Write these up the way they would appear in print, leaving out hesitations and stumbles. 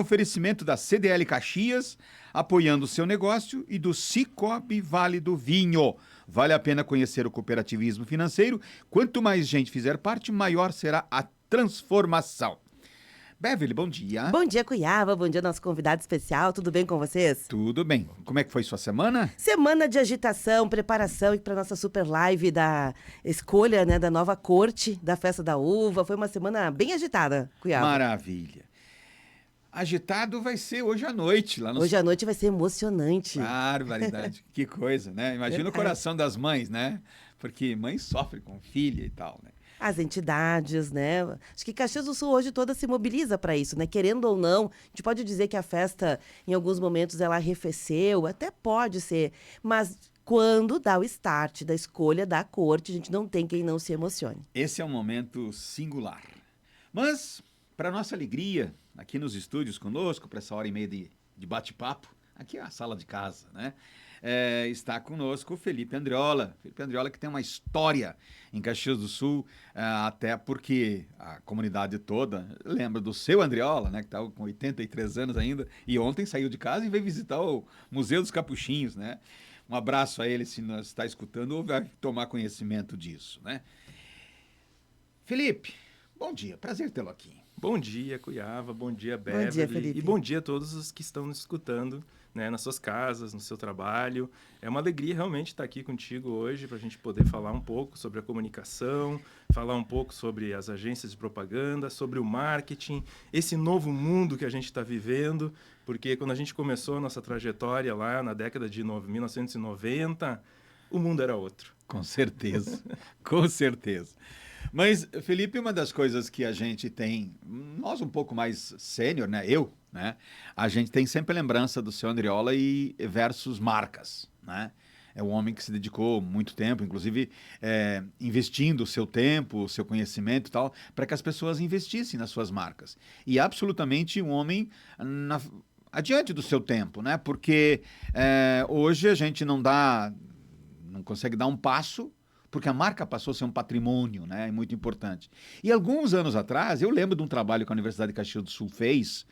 oferecimento da CDL Caxias, apoiando o seu negócio, e do Cicobi Vale do Vinho. Vale a pena conhecer o cooperativismo financeiro. Quanto mais gente fizer parte, maior será a transformação. Beverly, bom dia. Bom dia, Cuiabá. Bom dia, nosso convidado especial. Tudo bem com vocês? Tudo bem. Como é que foi sua semana? Semana de agitação, preparação para nossa super live da escolha, né, da nova corte da Festa da Uva. Foi uma semana bem agitada, Cuiabá. Maravilha. Agitado vai ser hoje à noite. Hoje à noite vai ser emocionante. Barbaridade. Que coisa, né? Imagina o coração das mães, né? Porque mãe sofre com filha e tal, né? As entidades, né? Acho que Caxias do Sul hoje toda se mobiliza para isso, né? Querendo ou não, a gente pode dizer que a festa, em alguns momentos, ela arrefeceu, até pode ser, mas quando dá o start da escolha da corte, a gente não tem quem não se emocione. Esse é um momento singular. Mas, para nossa alegria, aqui nos estúdios conosco, para essa hora e meia de bate-papo, aqui é a sala de casa, né? Está conosco o Felipe Andriola. Felipe Andriola, que tem uma história em Caxias do Sul, até porque a comunidade toda lembra do seu Andriola, né, que está com 83 anos ainda, e ontem saiu de casa e veio visitar o Museu dos Capuchinhos, né? Um abraço a ele, se nós está escutando ou vai tomar conhecimento disso, né? Felipe, bom dia, prazer tê-lo aqui. Bom dia, Cuiabá, bom dia, Beverly. Bom dia, Felipe. E bom dia a todos os que estão nos escutando, né, nas suas casas, no seu trabalho. É uma alegria realmente estar aqui contigo hoje para a gente poder falar um pouco sobre a comunicação, falar um pouco sobre as agências de propaganda, sobre o marketing, esse novo mundo que a gente está vivendo, porque quando a gente começou a nossa trajetória lá na década de 1990, o mundo era outro. Com certeza, com certeza. Mas, Felipe, uma das coisas que a gente tem, nós um pouco mais sênior, né? A gente tem sempre lembrança do seu Andriola e versus marcas, né? É um homem que se dedicou muito tempo, inclusive investindo o seu tempo, o seu conhecimento e tal, para que as pessoas investissem nas suas marcas. E absolutamente um homem adiante do seu tempo, né? Porque hoje a gente não consegue dar um passo, porque a marca passou a ser um patrimônio, né? É muito importante. E alguns anos atrás, eu lembro de um trabalho que a Universidade de Caxias do Sul fez,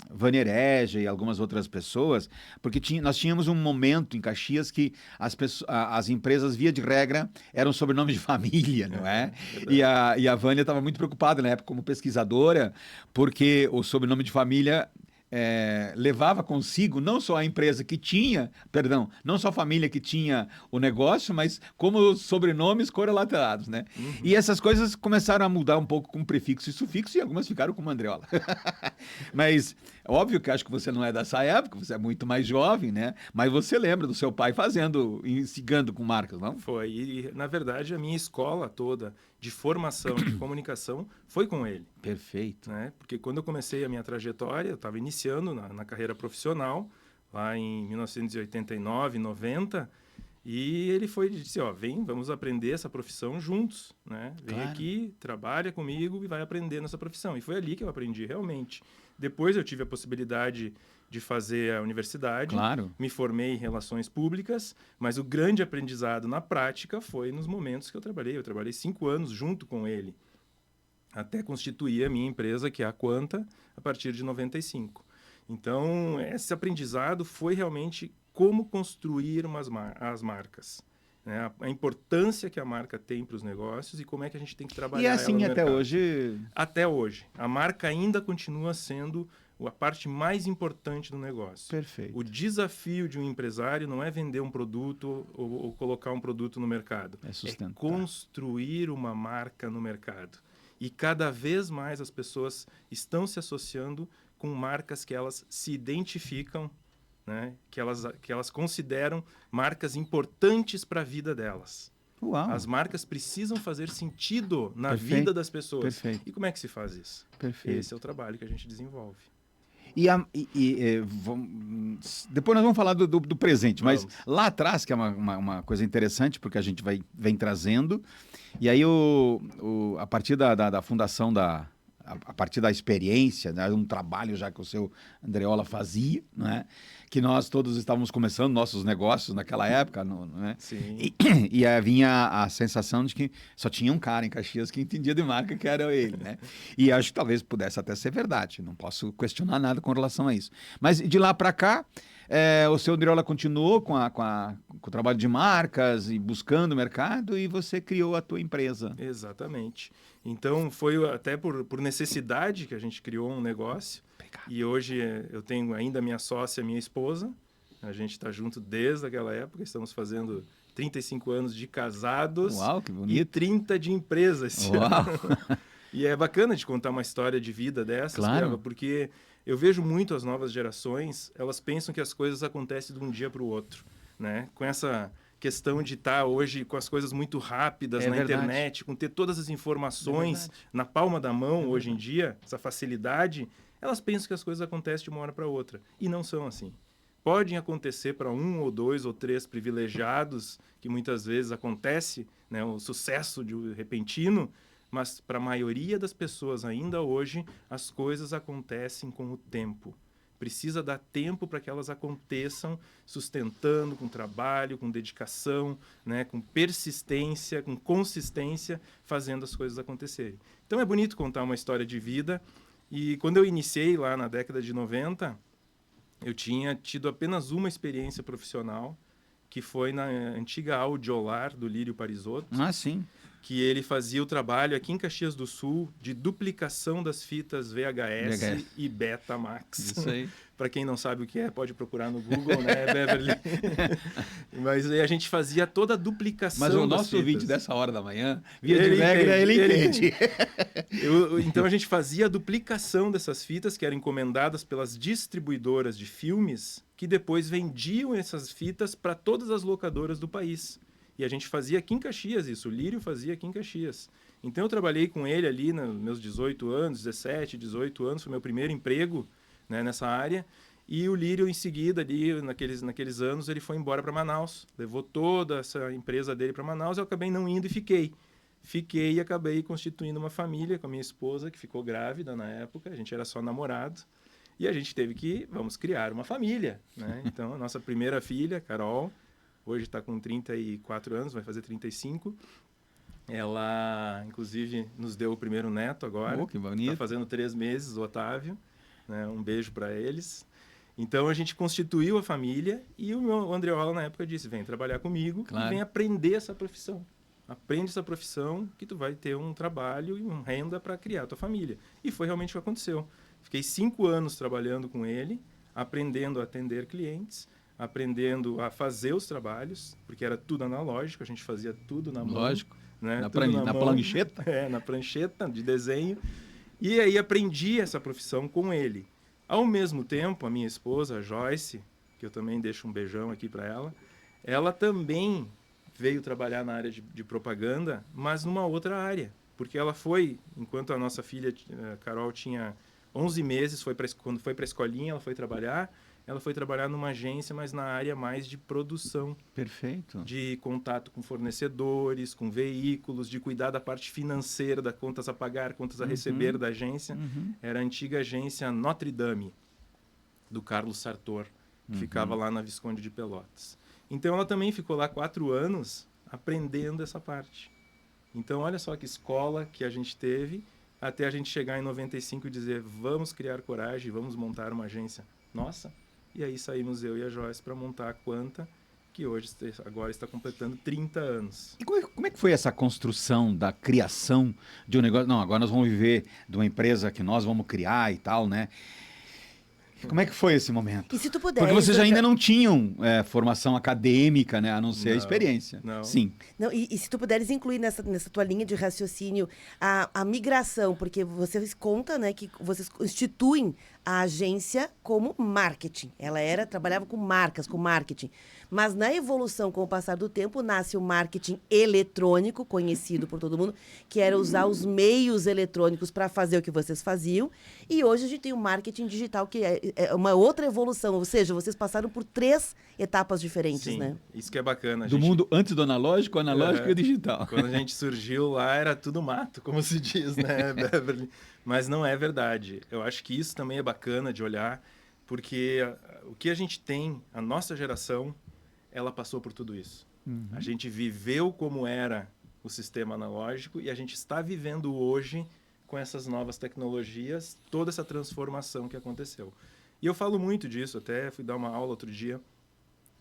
Vânia Hereja e algumas outras pessoas, porque nós tínhamos um momento em Caxias que as empresas, via de regra, eram sobrenomes de família, não é? E a Vânia estava muito preocupada na época como pesquisadora, porque o sobrenome de família levava consigo não só a empresa que tinha, não só a família que tinha o negócio, mas como os sobrenomes correlacionados, né? Uhum. E essas coisas começaram a mudar um pouco com prefixo e sufixo, e algumas ficaram como Andriola. Mas, óbvio que acho que você não é dessa época, você é muito mais jovem, né? Mas você lembra do seu pai instigando com marcas, não? Foi, e na verdade a minha escola toda de formação de comunicação foi com ele. Perfeito. Né? Porque quando eu comecei a minha trajetória, eu estava iniciando na carreira profissional, lá em 1989, 90, e ele disse, vem, vamos aprender essa profissão juntos, né? Vem claro. Aqui, trabalha comigo e vai aprender nessa profissão. E foi ali que eu aprendi realmente. Depois eu tive a possibilidade de fazer a universidade, claro. Me formei em relações públicas, mas o grande aprendizado na prática foi nos momentos que eu trabalhei. Eu trabalhei 5 anos junto com ele, até constituir a minha empresa, que é a Quanta, a partir de 95. Então, esse aprendizado foi realmente como construir as marcas. Né? A importância que a marca tem para os negócios e como é que a gente tem que trabalhar ela no mercado. E assim até hoje? Até hoje. A marca ainda continua sendo a parte mais importante do negócio. Perfeito. O desafio de um empresário não é vender um produto ou colocar um produto no mercado. É construir uma marca no mercado. E cada vez mais as pessoas estão se associando com marcas que elas se identificam, né? que elas consideram marcas importantes para a vida delas. Uau. As marcas precisam fazer sentido na Perfeito. vida das pessoas. Perfeito. E como é que se faz isso? Perfeito. Esse é o trabalho que a gente desenvolve. Depois nós vamos falar do presente, mas Vamos. lá atrás, que é uma coisa interessante, porque a gente vem trazendo, e aí a partir da fundação a partir da experiência, né, um trabalho já que o seu Andreola fazia, né, que nós todos estávamos começando nossos negócios naquela época, né, Sim. e aí vinha a sensação de que só tinha um cara em Caxias que entendia de marca, que era ele, né? E acho que talvez pudesse até ser verdade, não posso questionar nada com relação a isso. Mas de lá para cá, o seu Andreola continuou com o trabalho de marcas e buscando o mercado, e você criou a tua empresa. Exatamente. Então, foi até por necessidade que a gente criou um negócio. Obrigado. E hoje eu tenho ainda minha sócia, minha esposa. A gente está junto desde aquela época. Estamos fazendo 35 anos de casados. Uau, que E bonito. 30 de empresa esse Uau. ano. E é bacana de contar uma história de vida dessas, Claro. Piava, porque eu vejo muito as novas gerações, elas pensam que as coisas acontecem de um dia para o outro, né? Com essa questão de estar hoje com as coisas muito rápidas na verdade. internet, com ter todas as informações verdade. na palma da mão hoje em dia, essa facilidade, elas pensam que as coisas acontecem de uma hora para outra. E não são assim. Podem acontecer para 1 ou 2 ou 3 privilegiados, que muitas vezes acontece, né, o sucesso repentino, mas para a maioria das pessoas ainda hoje, as coisas acontecem com o tempo. Precisa dar tempo para que elas aconteçam, sustentando com trabalho, com dedicação, né, com persistência, com consistência, fazendo as coisas acontecerem. Então é bonito contar uma história de vida. E quando eu iniciei lá na década de 90, eu tinha tido apenas uma experiência profissional, que foi na antiga Audiolar do Lírio Parisotto, Ah, sim. que ele fazia o trabalho aqui em Caxias do Sul de duplicação das fitas VHS e Betamax. Isso aí. Para quem não sabe o que é, pode procurar no Google, né, Beverly? Mas aí a gente fazia toda a duplicação Mas o das nosso fitas. ouvinte dessa hora da manhã, via de Ele regra, entende, ele ele entende. Então a gente fazia a duplicação dessas fitas que eram encomendadas pelas distribuidoras de filmes, que depois vendiam essas fitas para todas as locadoras do país. E a gente fazia aqui em Caxias isso, o Lírio fazia aqui em Caxias. Então eu trabalhei com ele ali nos meus 18 anos, 17, 18 anos, foi meu primeiro emprego, né, nessa área. E o Lírio, em seguida, ali, naqueles anos, ele foi embora para Manaus. Levou toda essa empresa dele para Manaus, eu acabei não indo e fiquei. Fiquei e acabei constituindo uma família com a minha esposa, que ficou grávida na época, a gente era só namorado. E a gente teve que, vamos criar uma família, né? Então, a nossa primeira filha, Carol, hoje está com 34 anos, vai fazer 35. Ela, inclusive, nos deu o primeiro neto agora. Oh, que bonito. Está fazendo 3 meses, o Otávio. Né? Um beijo para eles. Então, a gente constituiu a família e o Andreola, na época, disse, vem trabalhar comigo e vem aprender essa profissão. Aprende essa profissão que tu vai ter um trabalho e uma renda para criar a tua família. E foi realmente o que aconteceu. Fiquei 5 anos trabalhando com ele, aprendendo a atender clientes, aprendendo a fazer os trabalhos, porque era tudo analógico, a gente fazia tudo na mão. Lógico. Né? Na mão, prancheta? Na prancheta de desenho. E aí aprendi essa profissão com ele. Ao mesmo tempo, a minha esposa, a Joyce, que eu também deixo um beijão aqui para ela também veio trabalhar na área de propaganda, mas numa outra área. Porque ela foi, enquanto a nossa filha, Carol, tinha 11 meses, quando foi para a escolinha, ela foi trabalhar numa agência, mas na área mais de produção. Perfeito. De contato com fornecedores, com veículos, de cuidar da parte financeira, das contas a pagar, contas a receber da agência. Era a antiga agência Notre Dame, do Carlos Sartor, que ficava lá na Visconde de Pelotas. Então, ela também ficou lá 4 anos aprendendo essa parte. Então, olha só que escola que a gente teve até a gente chegar em 95 e dizer, vamos criar coragem, vamos montar uma agência nossa. E aí saímos eu e a Joyce para montar a Quanta, que hoje agora está completando 30 anos. E como é que foi essa construção da criação de um negócio? Não, agora nós vamos viver de uma empresa que nós vamos criar e tal, né? Como é que foi esse momento? E se tu puder... Porque vocês ainda não tinham formação acadêmica, né? A não ser a experiência. Não. Sim. Não, e se tu puderes incluir nessa tua linha de raciocínio a migração, porque vocês contam, né, que vocês instituem a agência como marketing. Ela trabalhava com marcas, com marketing. Mas na evolução, com o passar do tempo, nasce o marketing eletrônico, conhecido por todo mundo, que era usar os meios eletrônicos para fazer o que vocês faziam. E hoje a gente tem o marketing digital, que é uma outra evolução. Ou seja, vocês passaram por 3 etapas diferentes, Sim, né? isso que é bacana. Do mundo antes do analógico, analógico e digital. Quando a gente surgiu lá, era tudo mato, como se diz, né, Beverly? Mas não é verdade. Eu acho que isso também é bacana de olhar, porque o que a gente tem, a nossa geração, ela passou por tudo isso. A gente viveu como era o sistema analógico e a gente está vivendo hoje com essas novas tecnologias, toda essa transformação que aconteceu. E eu falo muito disso, até fui dar uma aula outro dia,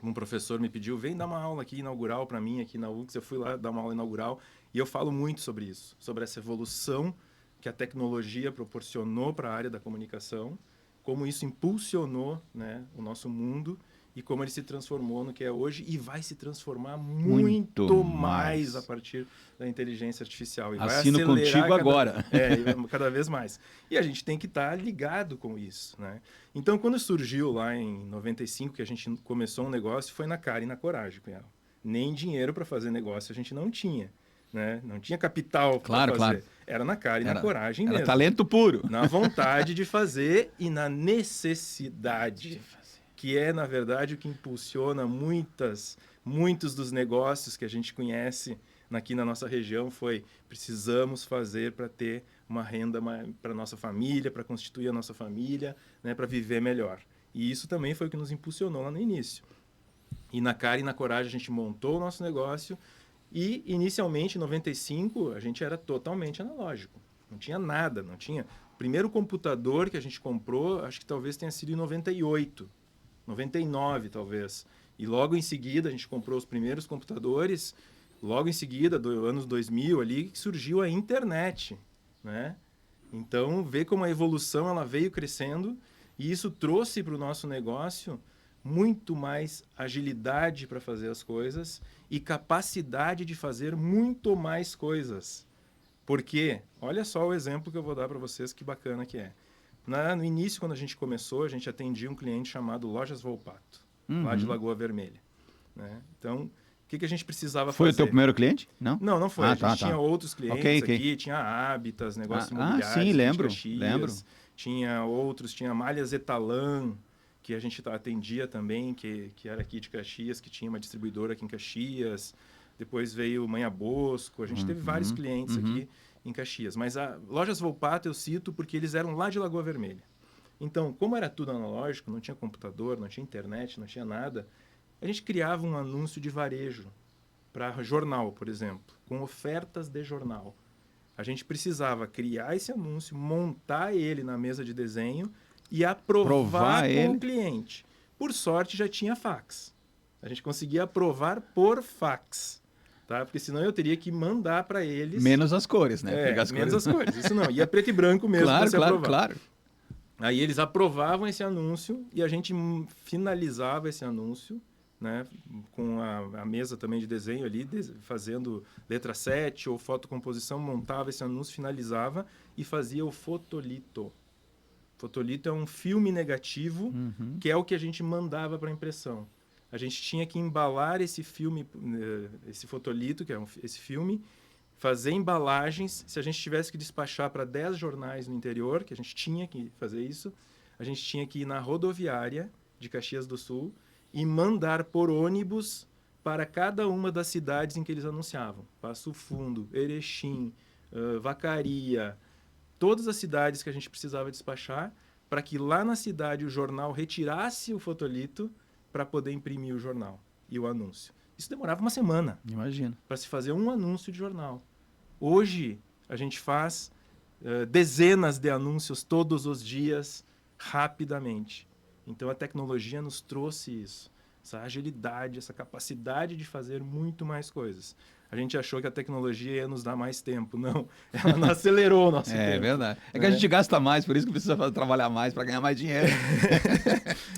um professor me pediu, vem dar uma aula aqui inaugural para mim, aqui na UX, eu fui lá dar uma aula inaugural, e eu falo muito sobre isso, sobre essa evolução que a tecnologia proporcionou para a área da comunicação, como isso impulsionou, né, o nosso mundo, e como ele se transformou no que é hoje e vai se transformar muito mais a partir da inteligência artificial. E Assino contigo agora. Cada vez mais. E a gente tem que estar ligado com isso, né? Então, quando surgiu lá em 95, que a gente começou um negócio, foi na cara e na coragem, Cunhal. Nem dinheiro para fazer negócio a gente não tinha, né? Não tinha capital para fazer. Claro. Era na cara e na coragem mesmo. Era talento puro. Na vontade de fazer e na necessidade. Que é, na verdade, o que impulsiona muitos dos negócios que a gente conhece aqui na nossa região precisamos fazer para ter uma renda para a nossa família, para constituir a nossa família, né, para viver melhor. E isso também foi o que nos impulsionou lá no início. E na cara e na coragem a gente montou o nosso negócio e, inicialmente, em 95, a gente era totalmente analógico. Não tinha nada, não tinha... O primeiro computador que a gente comprou, acho que talvez tenha sido em 98. 99, talvez. E logo em seguida, a gente comprou os primeiros computadores. Logo em seguida, anos 2000, ali, que surgiu a internet, né? Então, vê como a evolução ela veio crescendo e isso trouxe para o nosso negócio muito mais agilidade para fazer as coisas e capacidade de fazer muito mais coisas. Porque, olha só o exemplo que eu vou dar para vocês, que bacana que é. No início, quando a gente começou, a gente atendia um cliente chamado Lojas Volpato, lá de Lagoa Vermelha, né? Então, o que a gente precisava fazer? Foi o teu primeiro cliente? Não? Não foi. A gente tinha outros clientes aqui, tinha a Habitas, negócios imobiliários. Sim, lembro. Tinha outros, tinha Malhas Etalan, que a gente atendia também, que era aqui de Caxias, que tinha uma distribuidora aqui em Caxias. Depois veio Manha Bosco, a gente teve vários clientes aqui em Caxias. Mas a Lojas Volpato eu cito porque eles eram lá de Lagoa Vermelha. Então, como era tudo analógico, não tinha computador, não tinha internet, não tinha nada, a gente criava um anúncio de varejo para jornal, por exemplo, com ofertas de jornal. A gente precisava criar esse anúncio, montar ele na mesa de desenho e aprovar com o cliente. Por sorte, já tinha fax. A gente conseguia aprovar por fax. Tá? Porque senão eu teria que mandar para eles... Menos as cores, né? Menos as cores. Isso não. Ia preto e branco mesmo para se aprovar. Claro. Aí eles aprovavam esse anúncio e a gente finalizava esse anúncio, né? Com a mesa também de desenho ali, fazendo letra 7 ou fotocomposição, montava esse anúncio, finalizava e fazia o fotolito. Fotolito é um filme negativo, que é o que a gente mandava para impressão. A gente tinha que embalar esse filme, esse fotolito, que é esse filme, fazer embalagens. Se a gente tivesse que despachar para 10 jornais no interior, que a gente tinha que fazer isso, a gente tinha que ir na rodoviária de Caxias do Sul e mandar por ônibus para cada uma das cidades em que eles anunciavam. Passo Fundo, Erechim, Vacaria, todas as cidades que a gente precisava despachar, para que lá na cidade o jornal retirasse o fotolito para poder imprimir o jornal e o anúncio. Isso demorava uma semana. Imagina. Para se fazer um anúncio de jornal. Hoje, a gente faz dezenas de anúncios todos os dias, rapidamente. Então, a tecnologia nos trouxe isso. Essa agilidade, essa capacidade de fazer muito mais coisas. A gente achou que a tecnologia ia nos dar mais tempo. Não, ela não acelerou o nosso tempo. É verdade. É que a gente gasta mais, por isso que precisa trabalhar mais para ganhar mais dinheiro.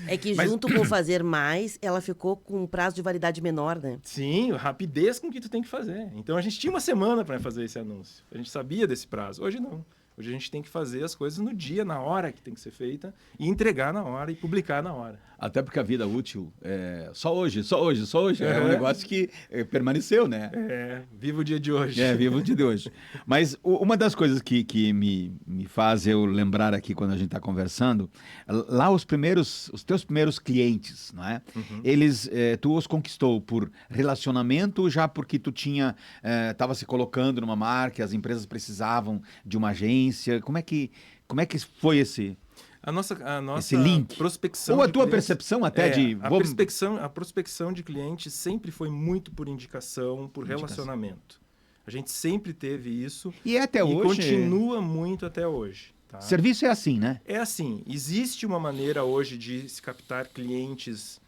É que junto com fazer mais, ela ficou com um prazo de validade menor, né? Sim, a rapidez com que tu tem que fazer. Então, a gente tinha uma semana para fazer esse anúncio. A gente sabia desse prazo. Hoje, não. Hoje, a gente tem que fazer as coisas no dia, na hora que tem que ser feita, e entregar na hora, e publicar na hora. Até porque a vida útil é só hoje. É um negócio que permaneceu, né? Viva o dia de hoje. Viva o dia de hoje. Mas uma das coisas que me faz eu lembrar aqui quando a gente está conversando, lá os teus primeiros clientes, não é? Eles, tu os conquistou por relacionamento, já porque tu estava se colocando numa marca, as empresas precisavam de uma agência, experiência? Como é que foi esse link? Prospecção Ou a de tua clientes- percepção até de... A prospecção de clientes sempre foi muito por indicação, por Indicação. relacionamento. A gente sempre teve isso E é até e hoje... continua muito até hoje. Tá? Serviço é assim, né? É assim, existe uma maneira hoje de se captar clientes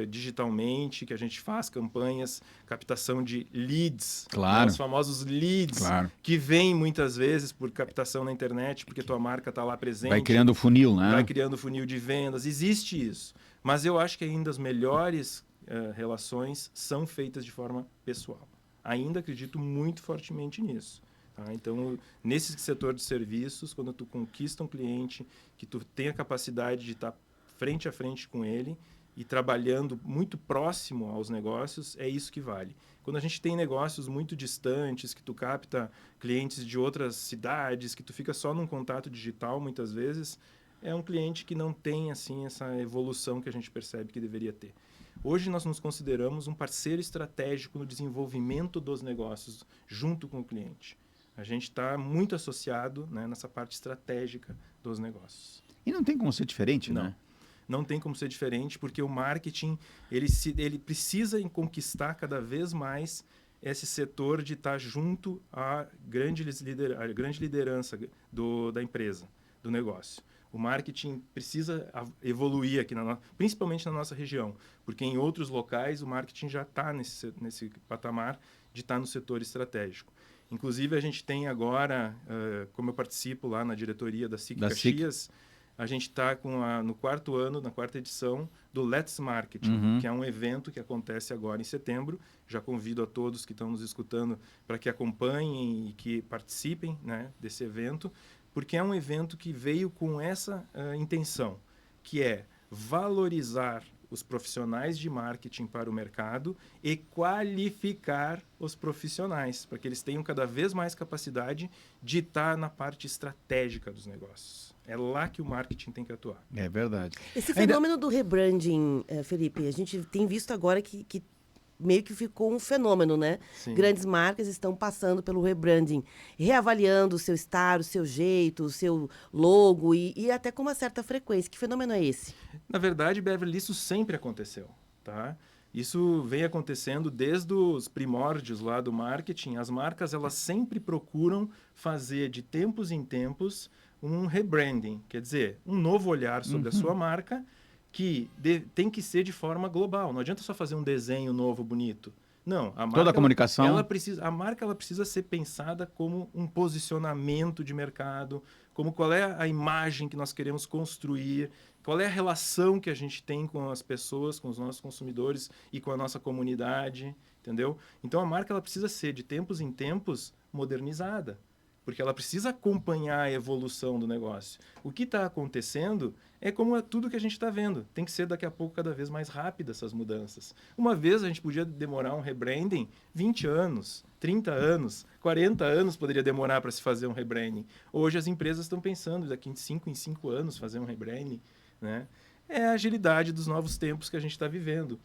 digitalmente, que a gente faz campanhas, captação de leads, Claro. né? Os famosos leads, Claro. que vêm muitas vezes por captação na internet, porque tua marca está lá presente. Vai criando funil, né? Vai criando funil de vendas, existe isso. Mas eu acho que ainda as melhores relações são feitas de forma pessoal. Ainda acredito muito fortemente nisso. Tá? Então, nesse setor de serviços, quando tu conquista um cliente, que tu tem a capacidade de estar frente a frente com ele e trabalhando muito próximo aos negócios, é isso que vale. Quando a gente tem negócios muito distantes, que tu capta clientes de outras cidades, que tu fica só num contato digital, muitas vezes, é um cliente que não tem assim essa evolução que a gente percebe que deveria ter. Hoje nós nos consideramos um parceiro estratégico no desenvolvimento dos negócios junto com o cliente. A gente está muito associado, né, nessa parte estratégica dos negócios. E não tem como ser diferente, Não. né? Não tem como ser diferente, porque o marketing ele precisa em conquistar cada vez mais esse setor de estar junto à grande liderança da empresa, do negócio. O marketing precisa evoluir aqui, principalmente na nossa região, porque em outros locais o marketing já está nesse patamar de estar no setor estratégico. Inclusive, a gente tem agora, como eu participo lá na diretoria da SIC Caxias, a gente está no quarto ano, na quarta edição, do Let's Marketing, que é um evento que acontece agora em setembro. Já convido a todos que estão nos escutando para que acompanhem e que participem, né, desse evento, porque é um evento que veio com essa intenção, que é valorizar os profissionais de marketing para o mercado e qualificar os profissionais, para que eles tenham cada vez mais capacidade de estar na parte estratégica dos negócios. É lá que o marketing tem que atuar. É verdade. Esse fenômeno do rebranding, Felipe, a gente tem visto agora que meio que ficou um fenômeno, né? Sim. Grandes marcas estão passando pelo rebranding, reavaliando o seu estar, o seu jeito, o seu logo e até com uma certa frequência. Que fenômeno é esse? Na verdade, Beverly, isso sempre aconteceu, tá? Isso vem acontecendo desde os primórdios lá do marketing. As marcas, elas sempre procuram fazer de tempos em tempos um rebranding, quer dizer, um novo olhar sobre a sua marca que tem que ser de forma global. Não adianta só fazer um desenho novo, bonito. Não, a marca, Toda a comunicação... a marca ela precisa ser pensada como um posicionamento de mercado, como qual é a imagem que nós queremos construir, qual é a relação que a gente tem com as pessoas, com os nossos consumidores e com a nossa comunidade, entendeu? Então, a marca ela precisa ser, de tempos em tempos, modernizada, porque ela precisa acompanhar a evolução do negócio. O que está acontecendo é como tudo que a gente está vendo. Tem que ser, daqui a pouco, cada vez mais rápida essas mudanças. Uma vez a gente podia demorar um rebranding 20 anos, 30 anos, 40 anos poderia demorar para se fazer um rebranding. Hoje as empresas estão pensando, daqui em 5 anos, fazer um rebranding, né? É a agilidade dos novos tempos que a gente está vivendo.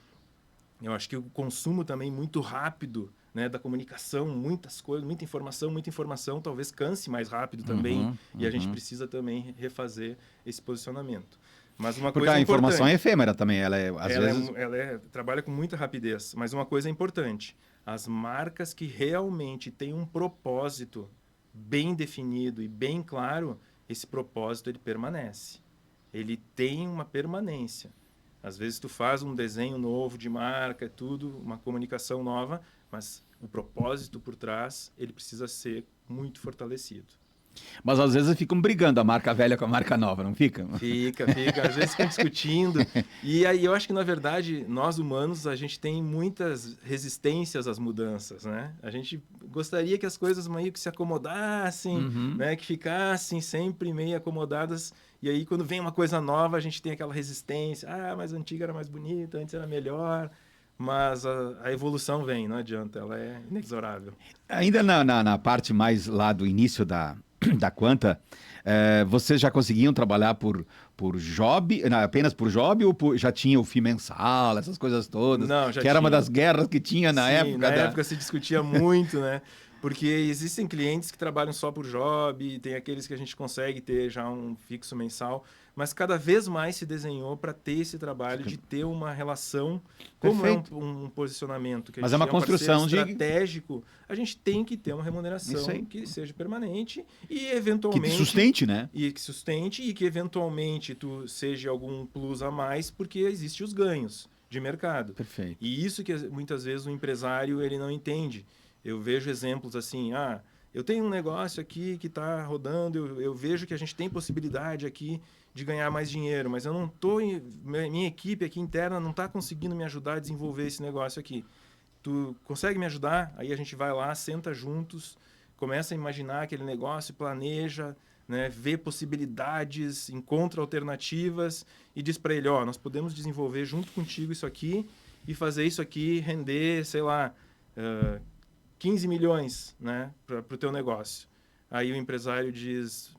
Eu acho que o consumo também muito rápido, né, da comunicação, muitas coisas, muita informação, talvez canse mais rápido também, e a gente precisa também refazer esse posicionamento. Mas uma Porque coisa a informação é importante, efêmera também, às vezes... trabalha com muita rapidez, mas uma coisa importante, as marcas que realmente têm um propósito bem definido e bem claro, esse propósito ele permanece. Ele tem uma permanência. Às vezes tu faz um desenho novo de marca, tudo, uma comunicação nova, mas o propósito por trás, ele precisa ser muito fortalecido. Mas às vezes ficam brigando a marca velha com a marca nova, não fica? Fica. Às vezes ficam discutindo. E aí eu acho que, na verdade, nós humanos, a gente tem muitas resistências às mudanças, né? A gente gostaria que as coisas meio que se acomodassem, né? Que ficassem sempre meio acomodadas. E aí, quando vem uma coisa nova, a gente tem aquela resistência. Ah, mas a antiga era mais bonita, antes era melhor. Mas a evolução vem, não adianta, ela é inexorável. Ainda na parte mais lá do início da Quanta, vocês já conseguiam trabalhar por job, apenas por job, ou já tinha o FII mensal, essas coisas todas? Não, já que era uma tinha. das guerras que tinha na Sim, época. Na época se discutia muito, né? Porque existem clientes que trabalham só por job, tem aqueles que a gente consegue ter já um fixo mensal, mas cada vez mais se desenhou para ter esse trabalho de ter uma relação, como Perfeito. é um posicionamento que a Mas gente é uma é um parceiro construção de... estratégico, a gente tem que ter uma Isso remuneração aí. que seja permanente e Que eventualmente te sustente, né? e que sustente e que eventualmente tu seja algum plus a mais, porque existem os ganhos de mercado. Perfeito. E isso que muitas vezes o empresário ele não entende. Eu vejo exemplos assim, eu tenho um negócio aqui que está rodando, eu vejo que a gente tem possibilidade aqui de ganhar mais dinheiro, mas eu não estou, minha equipe aqui interna não está conseguindo me ajudar a desenvolver esse negócio aqui. Tu consegue me ajudar? Aí a gente vai lá, senta juntos, começa a imaginar aquele negócio, planeja, né, vê possibilidades, encontra alternativas e diz para ele, nós podemos desenvolver junto contigo isso aqui e fazer isso aqui render, sei lá, 15 milhões, né, para o teu negócio. Aí o empresário diz,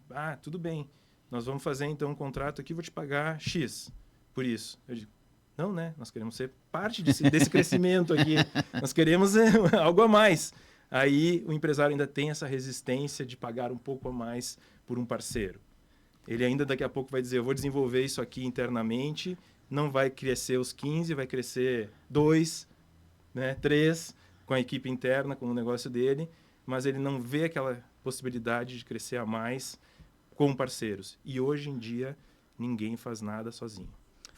tudo bem, nós vamos fazer então um contrato aqui, vou te pagar X por isso. Eu digo, não, né, nós queremos ser parte desse crescimento aqui, nós queremos algo a mais. Aí o empresário ainda tem essa resistência de pagar um pouco a mais por um parceiro. Ele ainda daqui a pouco vai dizer, eu vou desenvolver isso aqui internamente, não vai crescer os 15, vai crescer 2, né, 3, com a equipe interna, com o negócio dele, mas ele não vê aquela possibilidade de crescer a mais com parceiros. E hoje em dia, ninguém faz nada sozinho.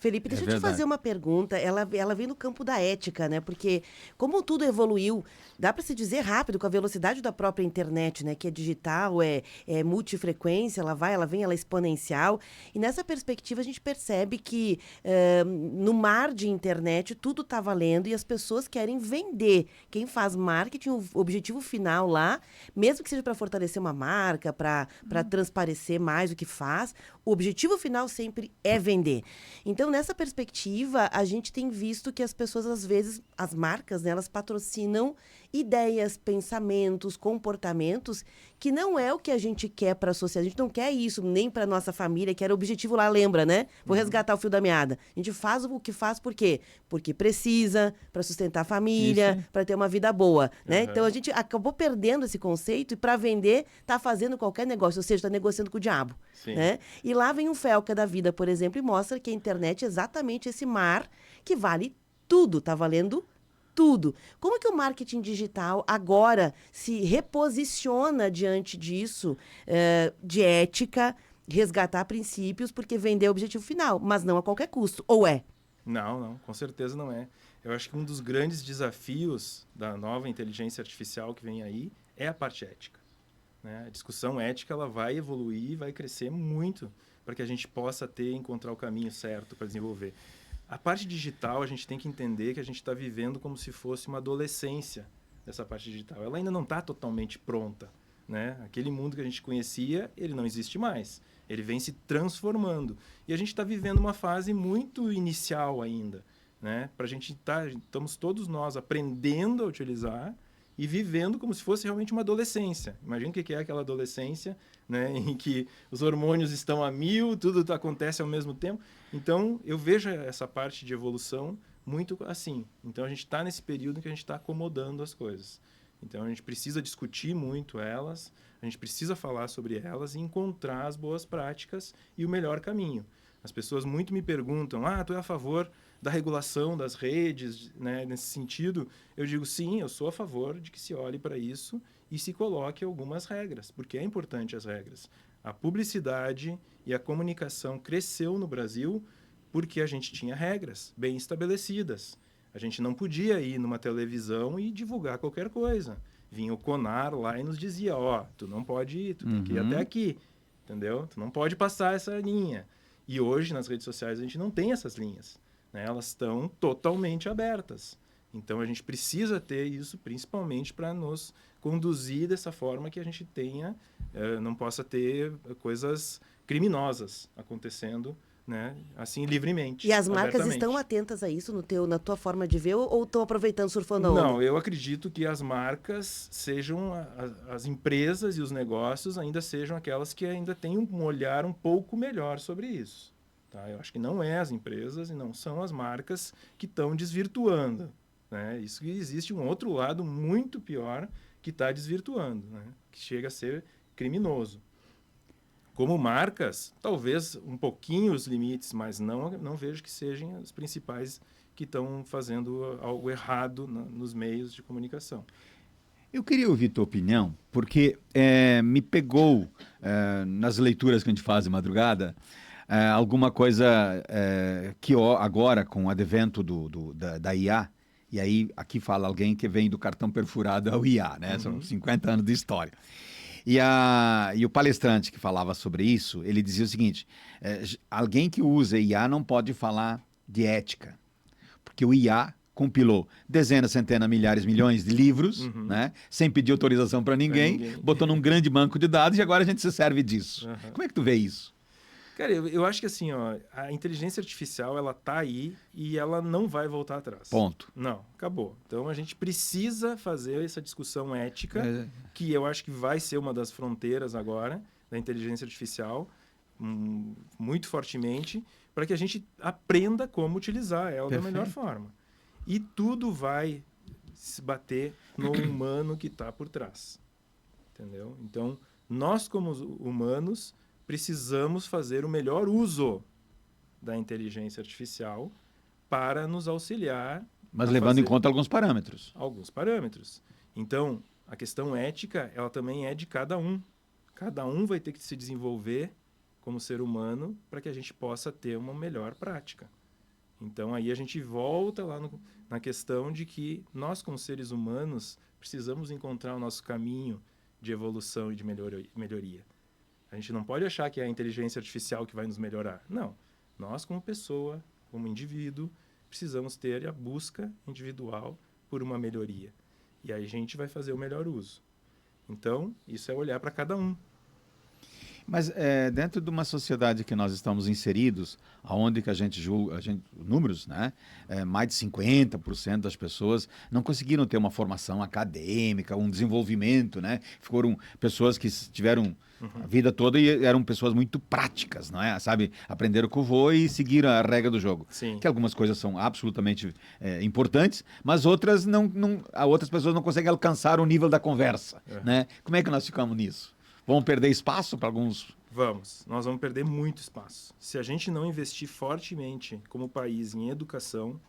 Felipe, deixa eu te verdade. fazer uma pergunta. Ela vem no campo da ética, né? Porque como tudo evoluiu, dá para se dizer rápido, com a velocidade da própria internet, né? Que é digital, é multifrequência, ela vem, ela é exponencial. E nessa perspectiva a gente percebe que no mar de internet tudo está valendo e as pessoas querem vender. Quem faz marketing, o objetivo final lá, mesmo que seja para fortalecer uma marca, para transparecer mais o que faz, o objetivo final sempre é vender. Então, nessa perspectiva, a gente tem visto que as pessoas, às vezes, as marcas, né, elas patrocinam ideias, pensamentos, comportamentos que não é o que a gente quer para a sociedade. A gente não quer isso nem para nossa família, que era o objetivo lá, lembra, né? Vou resgatar o fio da meada. A gente faz o que faz por quê? Porque precisa, para sustentar a família, para ter uma vida boa, né? Então, a gente acabou perdendo esse conceito e para vender, tá fazendo qualquer negócio, ou seja, tá negociando com o diabo, Sim. né? E lá vem um Felca da vida, por exemplo, e mostra que a internet é exatamente esse mar que vale tudo, tá valendo tudo. Como que o marketing digital agora se reposiciona diante disso, de ética, resgatar princípios, porque vender é o objetivo final, mas não a qualquer custo, ou é? Não, com certeza não é. Eu acho que um dos grandes desafios da nova inteligência artificial que vem aí é a parte ética, né? A discussão ética ela vai evoluir, vai crescer muito para que a gente possa encontrar o caminho certo para desenvolver. A parte digital, a gente tem que entender que a gente está vivendo como se fosse uma adolescência dessa parte digital. Ela ainda não está totalmente pronta, né? Aquele mundo que a gente conhecia, ele não existe mais. Ele vem se transformando. E a gente está vivendo uma fase muito inicial ainda, né? Estamos todos nós aprendendo a utilizar e vivendo como se fosse realmente uma adolescência. Imagina o que é aquela adolescência, né, em que os hormônios estão a 1000, tudo acontece ao mesmo tempo. Então, eu vejo essa parte de evolução muito assim. Então, a gente está nesse período em que a gente está acomodando as coisas. Então, a gente precisa discutir muito elas, a gente precisa falar sobre elas e encontrar as boas práticas e o melhor caminho. As pessoas muito me perguntam, tu é a favor da regulação das redes, né? Nesse sentido, eu digo sim, eu sou a favor de que se olhe para isso e se coloque algumas regras, porque é importante as regras. A publicidade e a comunicação cresceu no Brasil porque a gente tinha regras bem estabelecidas. A gente não podia ir numa televisão e divulgar qualquer coisa. Vinha o CONAR lá e nos dizia, tu não pode ir, tu tem que ir até aqui, entendeu? Tu não pode passar essa linha. E hoje, nas redes sociais, a gente não tem essas linhas, né? Elas estão totalmente abertas. Então, a gente precisa ter isso, principalmente para nos conduzir dessa forma que a gente não possa ter coisas criminosas acontecendo, né? Assim, livremente. E as marcas abertamente. estão atentas a isso na tua forma de ver ou estão aproveitando, surfando a onda? Não, eu acredito que as marcas sejam, as empresas e os negócios ainda sejam aquelas que ainda têm um olhar um pouco melhor sobre isso. Tá? Eu acho que não é as empresas e não são as marcas que estão desvirtuando. né? Isso existe um outro lado muito pior que está desvirtuando, né? Que chega a ser criminoso. Como marcas, talvez um pouquinho os limites, mas não vejo que sejam as principais que estão fazendo algo errado nos meios de comunicação. Eu queria ouvir tua opinião, porque me pegou nas leituras que a gente faz de madrugada alguma coisa que agora, com o advento da IA, e aí aqui fala alguém que vem do cartão perfurado ao IA, né? São 50 anos de história. E o palestrante que falava sobre isso, ele dizia o seguinte, alguém que usa IA não pode falar de ética, porque o IA compilou dezenas, centenas, milhares, milhões de livros, né? Sem pedir autorização para ninguém, botou num grande banco de dados e agora a gente se serve disso. Como é que tu vê isso? Cara, eu acho que assim, a inteligência artificial, ela tá aí e ela não vai voltar atrás. Ponto. Não, acabou. Então a gente precisa fazer essa discussão ética, que eu acho que vai ser uma das fronteiras agora da inteligência artificial, muito fortemente, para que a gente aprenda como utilizar ela da melhor forma. E tudo vai se bater no humano que está por trás. Entendeu? Então, nós como humanos precisamos fazer o melhor uso da inteligência artificial para nos auxiliar. Mas levando em conta alguns parâmetros. Alguns parâmetros. Então, a questão ética, ela também é de cada um. Cada um vai ter que se desenvolver como ser humano para que a gente possa ter uma melhor prática. Então, aí a gente volta lá na questão de que nós, como seres humanos, precisamos encontrar o nosso caminho de evolução e de melhoria. A gente não pode achar que é a inteligência artificial que vai nos melhorar. Não. Nós, como pessoa, como indivíduo, precisamos ter a busca individual por uma melhoria. E aí a gente vai fazer o melhor uso. Então, isso é olhar para cada um. Mas dentro de uma sociedade que nós estamos inseridos, onde que a gente julga, números, né? Mais de 50% das pessoas não conseguiram ter uma formação acadêmica, um desenvolvimento, né? Foram pessoas que tiveram a vida toda e eram pessoas muito práticas, não é? Sabe? Aprenderam com o vô e seguiram a regra do jogo. Sim. Que algumas coisas são absolutamente importantes, mas outras outras pessoas não conseguem alcançar o nível da conversa, né? Como é que nós ficamos nisso? Vamos perder espaço para alguns? Nós vamos perder muito espaço. Se a gente não investir fortemente como país em educação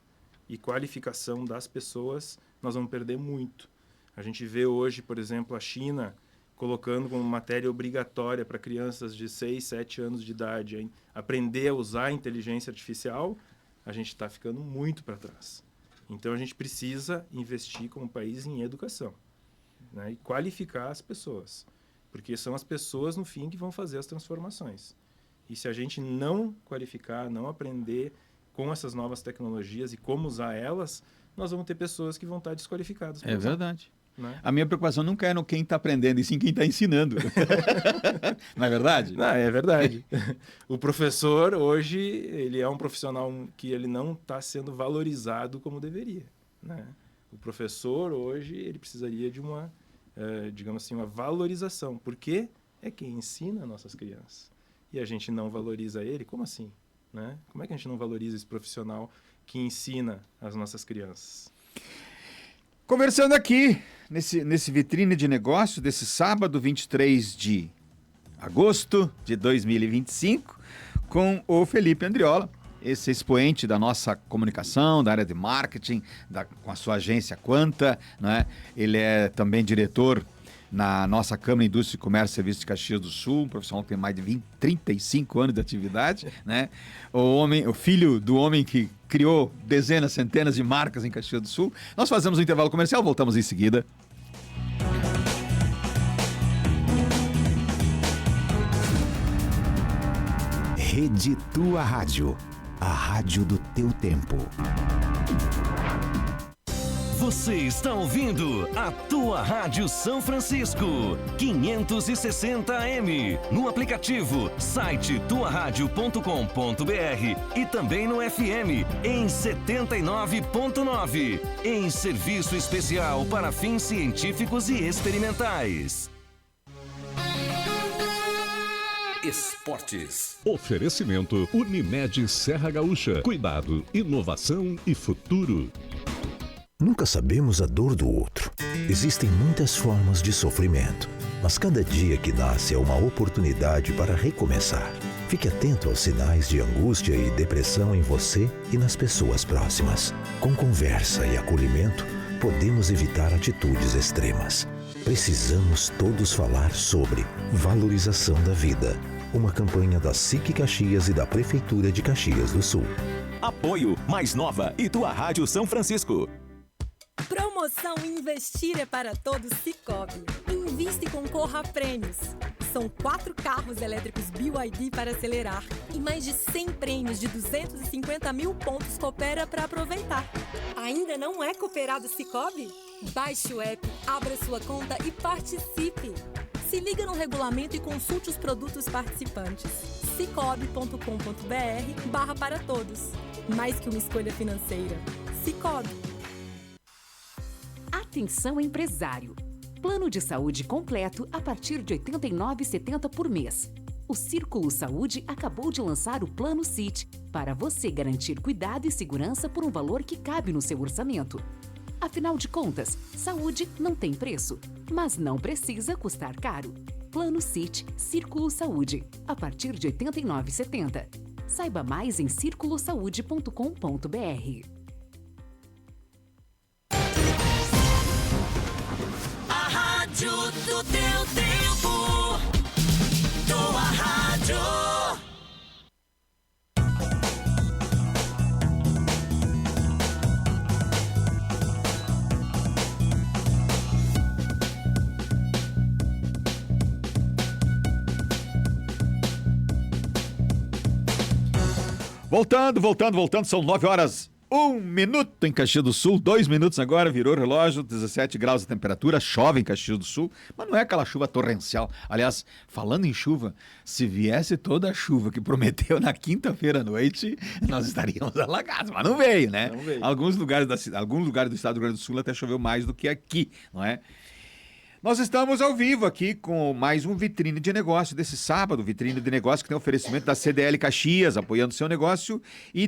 e qualificação das pessoas, nós vamos perder muito. A gente vê hoje, por exemplo, a China colocando como matéria obrigatória para crianças de 6, 7 anos de idade aprender a usar a inteligência artificial, a gente está ficando muito para trás. Então, a gente precisa investir como país em educação, né? E qualificar as pessoas. Porque são as pessoas, no fim, que vão fazer as transformações. E se a gente não qualificar, não aprender com essas novas tecnologias e como usar elas, nós vamos ter pessoas que vão estar desqualificadas. É verdade. Né? A minha preocupação nunca é no quem está aprendendo, e sim quem está ensinando. Não é verdade? Não, é verdade. O professor, hoje, ele é um profissional que ele não está sendo valorizado como deveria. Né? O professor, hoje, ele precisaria de uma... digamos assim, uma valorização, porque é quem ensina nossas crianças. E a gente não valoriza ele, como assim? Né? Como é que a gente não valoriza esse profissional que ensina as nossas crianças? Conversando aqui, nesse vitrine de negócio, desse sábado, 23 de agosto de 2025, com o Felipe Andriola, esse expoente da nossa comunicação, da área de marketing, com a sua agência Quanta, né? Ele é também diretor na nossa Câmara de Indústria e Comércio e Serviços de Caxias do Sul, um profissional que tem mais de 35 anos de atividade, né? O filho do homem que criou dezenas, centenas de marcas em Caxias do Sul. Nós fazemos um intervalo comercial, voltamos em seguida. Rede Tua Rádio, a rádio do teu tempo. Você está ouvindo a Tua Rádio São Francisco, 560 AM, no aplicativo, site tuaradio.com.br e também no FM em 79.9, em serviço especial para fins científicos e experimentais. Esportes. Oferecimento Unimed Serra Gaúcha. Cuidado, inovação e futuro. Nunca sabemos a dor do outro. Existem muitas formas de sofrimento, mas cada dia que nasce é uma oportunidade para recomeçar. Fique atento aos sinais de angústia e depressão em você e nas pessoas próximas. Com conversa e acolhimento, podemos evitar atitudes extremas. Precisamos todos falar sobre valorização da vida. Uma campanha da SIC Caxias e da Prefeitura de Caxias do Sul. Apoio Mais Nova e tua Rádio São Francisco. Promoção Investir é para Todos Sicoob. Invista e concorra a prêmios. São 4 carros elétricos BYD para acelerar e mais de 100 prêmios de 250 mil pontos Coopera para aproveitar. Ainda não é cooperado Sicoob? Baixe o app, abra sua conta e participe. Se liga no regulamento e consulte os produtos participantes. Sicoob.com.br/para todos. Mais que uma escolha financeira. Sicoob. Atenção empresário. Plano de saúde completo a partir de R$ 89,70 por mês. O Círculo Saúde acabou de lançar o Plano CIT para você garantir cuidado e segurança por um valor que cabe no seu orçamento. Afinal de contas, saúde não tem preço, mas não precisa custar caro. Plano CIT Círculo Saúde, a partir de R$ 89,70. Saiba mais em circulosaude.com.br. Rádio do teu tempo, tua rádio. Voltando, são 9h01 em Caxias do Sul, 2 minutos agora, virou o relógio, 17 graus de temperatura, chove em Caxias do Sul, mas não é aquela chuva torrencial. Aliás, falando em chuva, se viesse toda a chuva que prometeu na quinta-feira à noite, nós estaríamos alagados, mas não veio, né? Não veio. Alguns lugares do estado do Rio Grande do Sul até choveu mais do que aqui, não é? Nós estamos ao vivo aqui com mais um Vitrine de Negócio desse sábado, Vitrine de Negócio que tem oferecimento da CDL Caxias, apoiando o seu negócio, e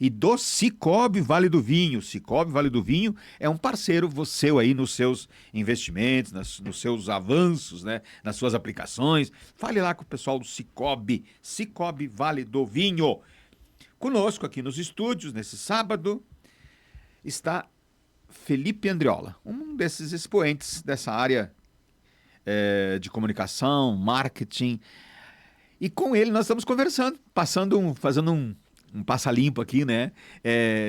do Sicoob Vale do Vinho. Sicoob Vale do Vinho é um parceiro seu aí nos seus investimentos, nos seus avanços, né? Nas suas aplicações. Fale lá com o pessoal do Sicoob Vale do Vinho. Conosco aqui nos estúdios, nesse sábado, está Felipe Andriola, um desses expoentes dessa área de comunicação, marketing. E com ele nós estamos conversando, fazendo um passa-limpo aqui, né?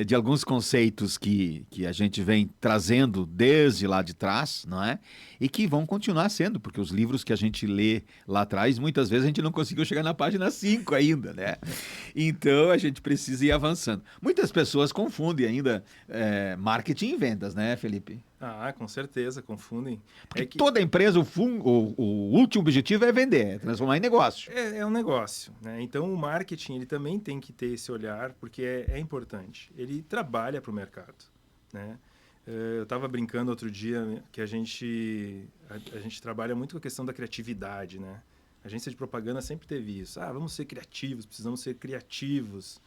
De alguns conceitos que a gente vem trazendo desde lá de trás, não é? E que vão continuar sendo, porque os livros que a gente lê lá atrás, muitas vezes a gente não conseguiu chegar na página 5 ainda, né? Então a gente precisa ir avançando. Muitas pessoas confundem ainda marketing e vendas, né, Felipe? Ah, com certeza, confundem. Porque toda empresa, o último objetivo é vender, é transformar em negócio. É um negócio, né? Então o marketing ele também tem que ter esse olhar, porque é importante. Ele trabalha para o mercado, né? Eu estava brincando outro dia que a gente trabalha muito com a questão da criatividade, né? A agência de propaganda sempre teve isso. Vamos ser criativos, precisamos ser criativos.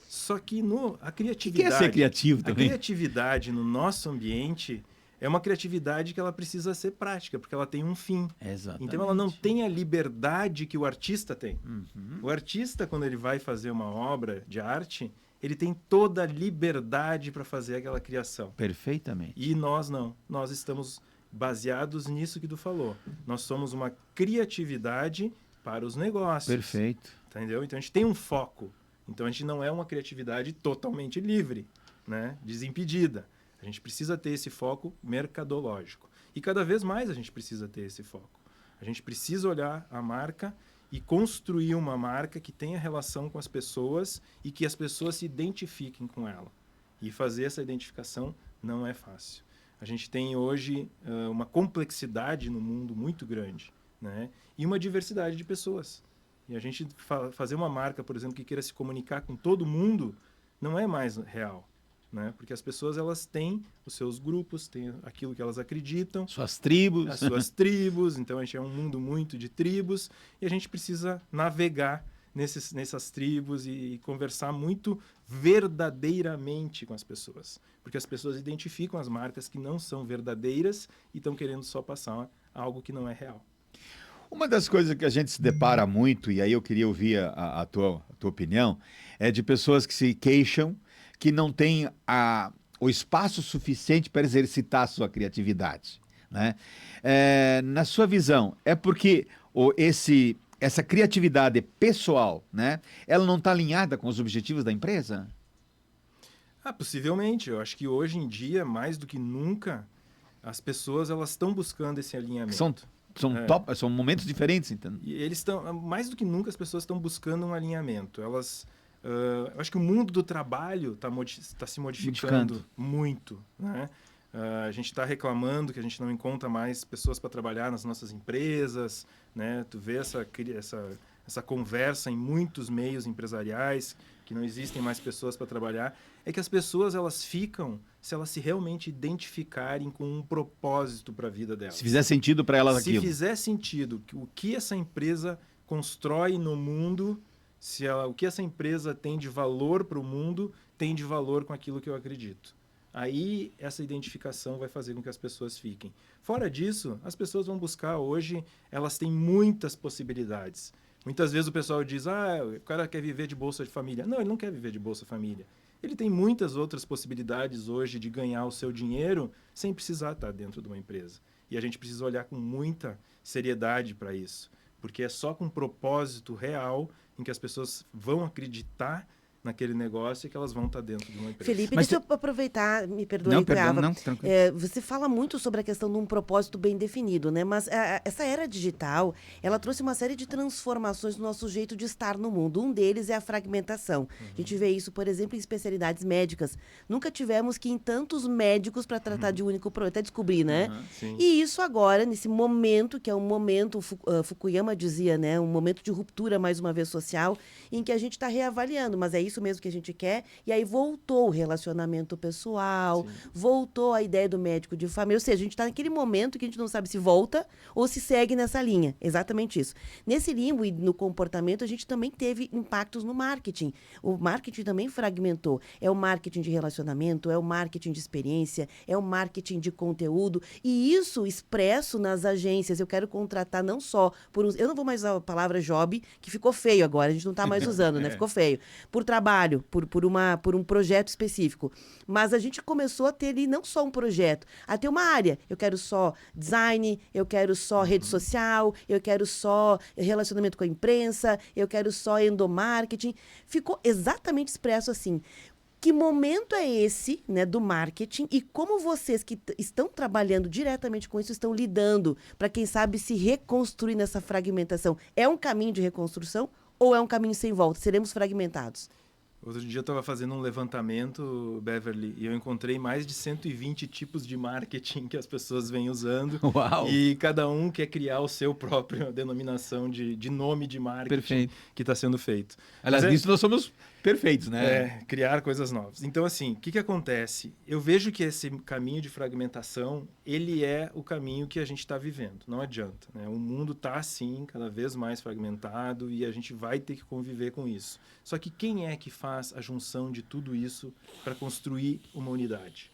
Só que a criatividade... O que é ser criativo também? A criatividade no nosso ambiente é uma criatividade que ela precisa ser prática, porque ela tem um fim. Exatamente. Então ela não tem a liberdade que o artista tem. Uhum. O artista, quando ele vai fazer uma obra de arte, ele tem toda a liberdade para fazer aquela criação. Perfeitamente. E nós não. Nós estamos baseados nisso que tu falou. Nós somos uma criatividade para os negócios. Perfeito. Entendeu? Então a gente tem um foco. Então a gente não é uma criatividade totalmente livre, né? Desimpedida. A gente precisa ter esse foco mercadológico. E cada vez mais a gente precisa ter esse foco. A gente precisa olhar a marca e construir uma marca que tenha relação com as pessoas e que as pessoas se identifiquem com ela. E fazer essa identificação não é fácil. A gente tem hoje uma complexidade no mundo muito grande, né? E uma diversidade de pessoas. E a gente fazer uma marca, por exemplo, que queira se comunicar com todo mundo, não é mais real. Né? Porque as pessoas elas têm os seus grupos, têm aquilo que elas acreditam. Suas tribos. As suas tribos. Então, a gente é um mundo muito de tribos e a gente precisa navegar nessas tribos e conversar muito verdadeiramente com as pessoas. Porque as pessoas identificam as marcas que não são verdadeiras e estão querendo só passar algo que não é real. Uma das coisas que a gente se depara muito, e aí eu queria ouvir a tua opinião, é de pessoas que se queixam que não têm o espaço suficiente para exercitar a sua criatividade, né? Na sua visão, é porque essa criatividade pessoal, né, ela não está alinhada com os objetivos da empresa? Possivelmente. Eu acho que hoje em dia, mais do que nunca, as pessoas elas estão buscando esse alinhamento. São momentos diferentes, então. E eles estão, mais do que nunca, as pessoas estão buscando um alinhamento. Eu acho que o mundo do trabalho está se modificando muito, né? A gente está reclamando que a gente não encontra mais pessoas para trabalhar nas nossas empresas, né? Tu vê essa conversa em muitos meios empresariais, que não existem mais pessoas para trabalhar. É que as pessoas elas ficam se elas se realmente identificarem com um propósito para a vida delas. Se fizer sentido para elas aquilo. Se fizer sentido, o que essa empresa constrói no mundo, o que essa empresa tem de valor para o mundo, tem de valor com aquilo que eu acredito. Aí essa identificação vai fazer com que as pessoas fiquem. Fora disso, as pessoas vão buscar hoje, elas têm muitas possibilidades. Muitas vezes o pessoal diz, o cara quer viver de Bolsa de Família. Não, ele não quer viver de Bolsa Família. Ele tem muitas outras possibilidades hoje de ganhar o seu dinheiro sem precisar estar dentro de uma empresa. E a gente precisa olhar com muita seriedade para isso. Porque é só com um propósito real em que as pessoas vão acreditar naquele negócio e que elas vão estar dentro de uma empresa. Felipe, deixa eu aproveitar, me perdoe, Crava. Você fala muito sobre a questão de um propósito bem definido, né? Mas essa era digital, ela trouxe uma série de transformações no nosso jeito de estar no mundo. Um deles é a fragmentação. A gente vê isso, por exemplo, em especialidades médicas. Nunca tivemos que ir em tantos médicos para tratar de um único problema, até descobrir, né? E isso agora, nesse momento, que é um momento, Fukuyama dizia, né? Um momento de ruptura, mais uma vez, social, em que a gente está reavaliando, mas é isso mesmo que a gente quer, e aí voltou o relacionamento pessoal, voltou a ideia do médico de família, ou seja, a gente está naquele momento que a gente não sabe se volta ou se segue nessa linha, exatamente isso. Nesse limbo e no comportamento, a gente também teve impactos no marketing. O marketing também fragmentou. É o marketing de relacionamento, é o marketing de experiência, é o marketing de conteúdo, e isso expresso nas agências. Eu quero contratar não só por eu não vou mais usar a palavra job, que ficou feio agora, a gente não está mais usando, né? Ficou feio. Por trabalho, por um projeto específico. Mas a gente começou a ter ali não só um projeto, a ter uma área. Eu quero só design, eu quero só rede social, eu quero só relacionamento com a imprensa, eu quero só endomarketing. Ficou exatamente expresso assim. Que momento é esse, né, do marketing, e como vocês que estão trabalhando diretamente com isso estão lidando para, quem sabe, se reconstruir nessa fragmentação? É um caminho de reconstrução ou é um caminho sem volta? Seremos fragmentados? Outro dia eu estava fazendo um levantamento, Beverly, e eu encontrei mais de 120 tipos de marketing que as pessoas vêm usando. Uau. E cada um quer criar o seu próprio denominação de nome de marketing que está sendo feito. Aliás, nisso nós somos perfeitos, né? Criar coisas novas. Então, assim, o que acontece? Eu vejo que esse caminho de fragmentação, ele é o caminho que a gente está vivendo. Não adianta, né? O mundo está, assim, cada vez mais fragmentado e a gente vai ter que conviver com isso. Só que quem é que faz a junção de tudo isso para construir uma unidade?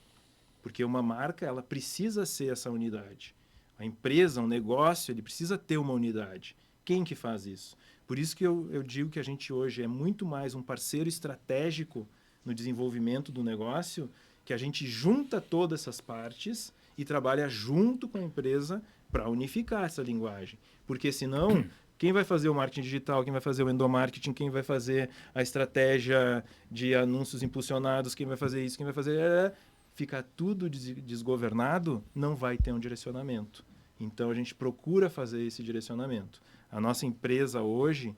Porque uma marca, ela precisa ser essa unidade. A empresa, um negócio, ele precisa ter uma unidade. Quem que faz isso? Por isso que eu digo que a gente hoje é muito mais um parceiro estratégico no desenvolvimento do negócio, que a gente junta todas essas partes e trabalha junto com a empresa para unificar essa linguagem. Porque senão, quem vai fazer o marketing digital, quem vai fazer o endomarketing, quem vai fazer a estratégia de anúncios impulsionados, quem vai fazer isso, quem vai fazer... Fica tudo desgovernado, não vai ter um direcionamento. Então, a gente procura fazer esse direcionamento. A nossa empresa hoje,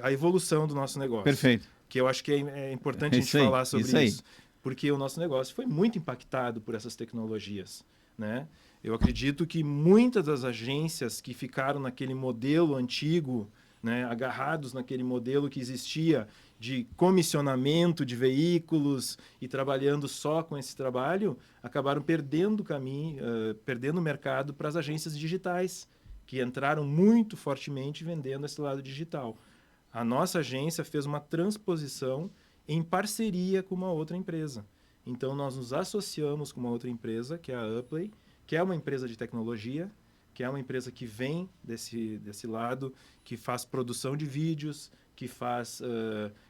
a evolução do nosso negócio. Perfeito. Que eu acho que é importante a gente falar sobre isso. Porque o nosso negócio foi muito impactado por essas tecnologias, né? Eu acredito que muitas das agências que ficaram naquele modelo antigo, né, agarrados naquele modelo que existia de comissionamento de veículos e trabalhando só com esse trabalho, acabaram perdendo o caminho, perdendo o mercado para as agências digitais, que entraram muito fortemente vendendo esse lado digital. A nossa agência fez uma transposição em parceria com uma outra empresa. Então, nós nos associamos com uma outra empresa, que é a Uplay, que é uma empresa de tecnologia, que é uma empresa que vem desse lado, que faz produção de vídeos, que faz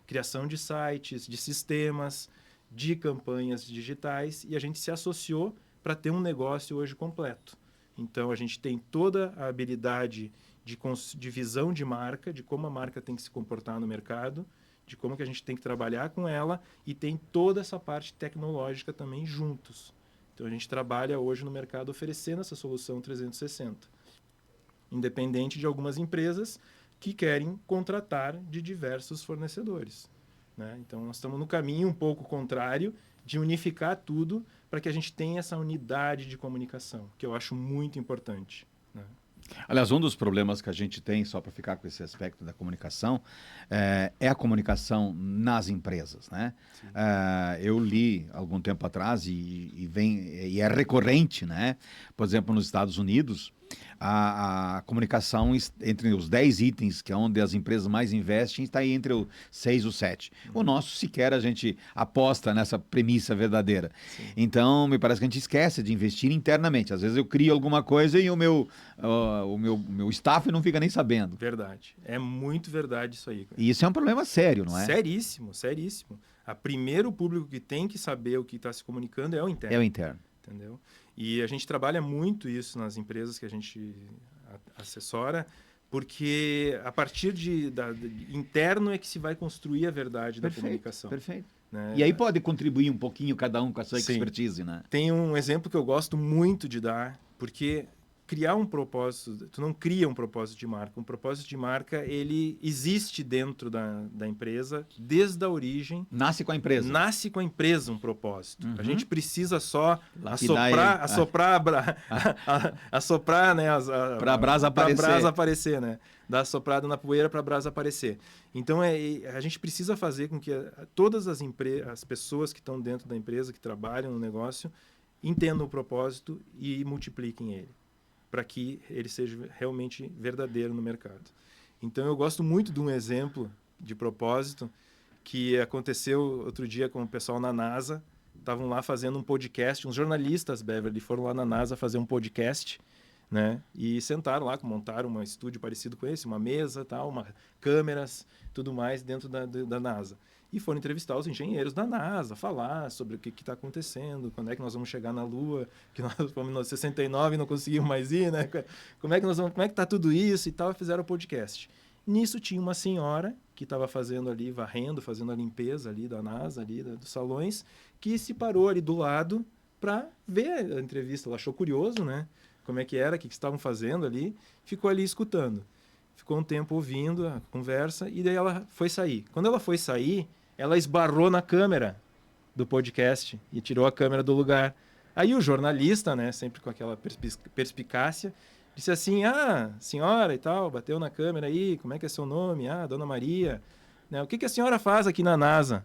criação de sites, de sistemas, de campanhas digitais, e a gente se associou para ter um negócio hoje completo. Então, a gente tem toda a habilidade de visão de marca, de como a marca tem que se comportar no mercado, de como que a gente tem que trabalhar com ela, e tem toda essa parte tecnológica também juntos. Então, a gente trabalha hoje no mercado oferecendo essa solução 360, independente de algumas empresas que querem contratar de diversos fornecedores, né? Então, nós estamos no caminho um pouco contrário de unificar tudo para que a gente tenha essa unidade de comunicação, que eu acho muito importante, né? Aliás, um dos problemas que a gente tem, só para ficar com esse aspecto da comunicação, é a comunicação nas empresas, né? Eu li algum tempo atrás e é recorrente, né? Por exemplo, nos Estados Unidos, a comunicação entre os 10 itens, que é onde as empresas mais investem, está aí entre os 6 ou 7. O nosso, sequer a gente aposta nessa premissa verdadeira. Sim. Então, me parece que a gente esquece de investir internamente. Às vezes eu crio alguma coisa e o meu staff não fica nem sabendo. Verdade. É muito verdade isso aí, cara. E isso é um problema sério, não é? Seríssimo, seríssimo. Primeiro, o público que tem que saber o que está se comunicando é o interno. É o interno. Entendeu? E a gente trabalha muito isso nas empresas que a gente assessora, porque a partir de interno é que se vai construir a verdade da comunicação. Perfeito. Né? E aí pode contribuir um pouquinho cada um com a sua Sim. expertise, né? Tem um exemplo que eu gosto muito de dar, porque criar um propósito, tu não cria um propósito de marca. Um propósito de marca, ele existe dentro da empresa desde a origem. Nasce com a empresa. Nasce com a empresa um propósito. Uhum. A gente precisa só Lapidar assoprar, né, para a brasa aparecer. Para a brasa aparecer, né? Dar assoprada na poeira para a brasa aparecer. Então, a gente precisa fazer com que todas as pessoas que estão dentro da empresa, que trabalham no negócio, entendam o propósito e multipliquem ele, para que ele seja realmente verdadeiro no mercado. Então, eu gosto muito de um exemplo de propósito que aconteceu outro dia com o pessoal na NASA. Estavam lá fazendo um podcast, uns jornalistas, Beverly, foram lá na NASA fazer um podcast, né? E sentaram lá, montaram um estúdio parecido com esse, uma mesa, tal, câmeras, tudo mais dentro da NASA. E foram entrevistar os engenheiros da NASA, falar sobre o que está acontecendo, quando é que nós vamos chegar na Lua, que nós fomos em 69 e não conseguimos mais ir, né? Como é que está tudo isso e tal, e fizeram o podcast. Nisso tinha uma senhora que estava fazendo ali, varrendo, fazendo a limpeza ali da NASA, ali dos salões, que se parou ali do lado para ver a entrevista. Ela achou curioso, né? Como é que era, o que estavam fazendo ali, ficou ali escutando. Ficou um tempo ouvindo a conversa e daí ela foi sair. Quando ela foi sair, ela esbarrou na câmera do podcast e tirou a câmera do lugar. Aí o jornalista, né, sempre com aquela perspicácia, disse assim: senhora e tal, bateu na câmera aí, como é que é seu nome? Dona Maria. Né, o que a senhora faz aqui na NASA?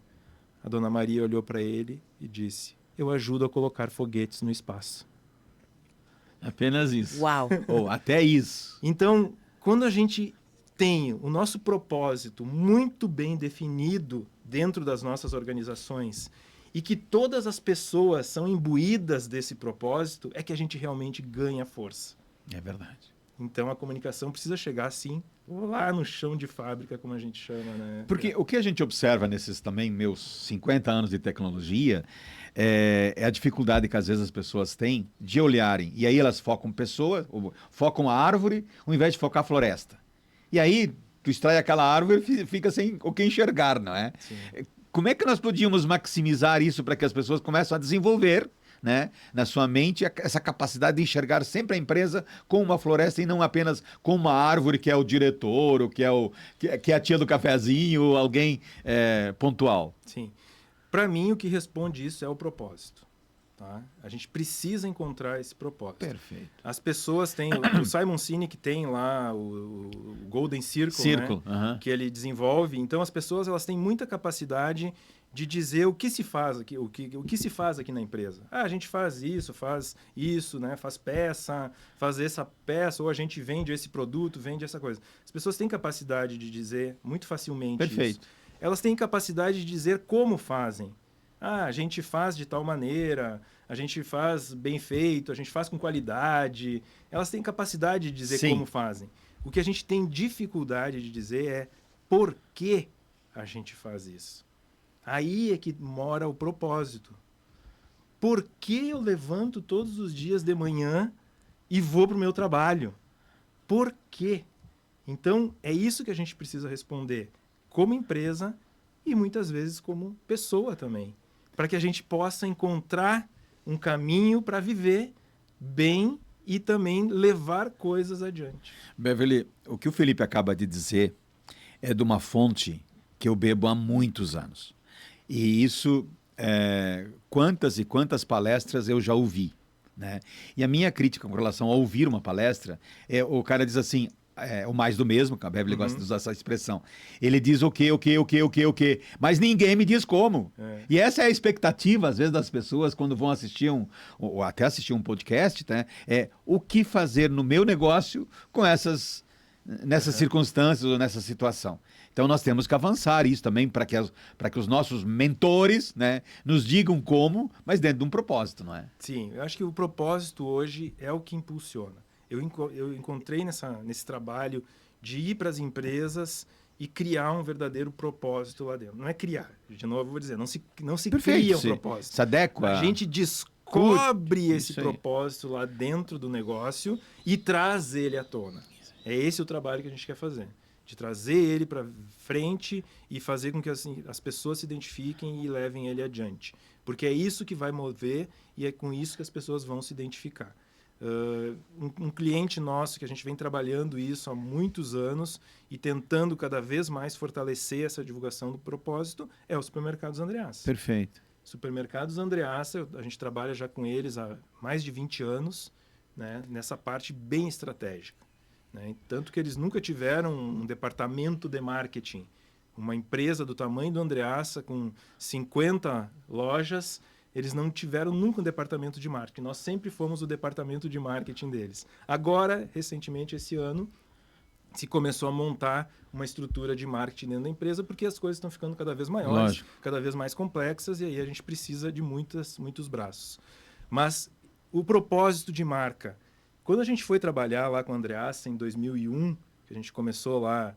A Dona Maria olhou para ele e disse: eu ajudo a colocar foguetes no espaço. Apenas isso. Uau! Ou até isso. Então, quando a gente tem o nosso propósito muito bem definido dentro das nossas organizações e que todas as pessoas são imbuídas desse propósito, é que a gente realmente ganha força. É verdade. Então, a comunicação precisa chegar, assim, lá no chão de fábrica, como a gente chama, né? Porque o que a gente observa nesses também meus 50 anos de tecnologia é a dificuldade que às vezes as pessoas têm de olharem. E aí elas focam focam a árvore, ao invés de focar a floresta. E aí tu extrai aquela árvore e fica sem o que enxergar, não é? Sim. Como é que nós podíamos maximizar isso para que as pessoas comecem a desenvolver, né, na sua mente essa capacidade de enxergar sempre a empresa com uma floresta e não apenas com uma árvore que é o diretor, ou que é a tia do cafezinho, ou alguém pontual? Sim. Para mim, o que responde isso é o propósito. Tá? A gente precisa encontrar esse propósito. Perfeito. As pessoas têm... o Simon Sinek tem lá o Golden Circle, né? Uhum. Que ele desenvolve. Então, as pessoas elas têm muita capacidade de dizer o que se faz aqui, o que se faz aqui na empresa. A gente faz isso, né? Faz essa peça, ou a gente vende esse produto, vende essa coisa. As pessoas têm capacidade de dizer muito facilmente Perfeito. isso. Elas têm capacidade de dizer como fazem. A gente faz de tal maneira, a gente faz bem feito, a gente faz com qualidade. Elas têm capacidade de dizer Sim. como fazem. O que a gente tem dificuldade de dizer é por que a gente faz isso. Aí é que mora o propósito. Por que eu levanto todos os dias de manhã e vou para o meu trabalho? Por quê? Então, é isso que a gente precisa responder como empresa e muitas vezes como pessoa também. Para que a gente possa encontrar um caminho para viver bem e também levar coisas adiante. Beverly, o que o Felipe acaba de dizer é de uma fonte que eu bebo há muitos anos. E isso, quantas e quantas palestras eu já ouvi, né? E a minha crítica com relação a ouvir uma palestra, o cara diz assim, o mais do mesmo, que a Beverly gosta de usar essa expressão. Ele diz o quê, mas ninguém me diz como. E essa é a expectativa, às vezes, das pessoas quando vão assistir ou até assistir um podcast, né? O que fazer no meu negócio com nessas circunstâncias ou nessa situação. Então, nós temos que avançar isso também para que os nossos mentores, né, nos digam como, mas dentro de um propósito, não é? Sim, eu acho que o propósito hoje é o que impulsiona. Eu encontrei nesse trabalho de ir para as empresas e criar um verdadeiro propósito lá dentro. Não é criar, de novo eu vou dizer, não se Perfeito, cria um propósito. Se adequa. A gente descobre esse Isso aí. propósito lá dentro do negócio e traz ele à tona. É esse o trabalho que a gente quer fazer. De trazer ele para frente e fazer com que as pessoas se identifiquem e levem ele adiante. Porque é isso que vai mover e é com isso que as pessoas vão se identificar. Um cliente nosso que a gente vem trabalhando isso há muitos anos e tentando cada vez mais fortalecer essa divulgação do propósito é o Supermercados Andreassa. Perfeito. Supermercados Andreassa, a gente trabalha já com eles há mais de 20 anos, né, nessa parte bem estratégica. Né? Tanto que eles nunca tiveram um departamento de marketing. Uma empresa do tamanho do Andreassa, com 50 lojas, eles não tiveram nunca um departamento de marketing. Nós sempre fomos o departamento de marketing deles. Agora, recentemente, esse ano, se começou a montar uma estrutura de marketing dentro da empresa, porque as coisas estão ficando cada vez maiores, Lógico. cada vez mais complexas, e aí a gente precisa de muitos braços. Mas o propósito de marca... Quando a gente foi trabalhar lá com o Andreassa em 2001, que a gente começou lá,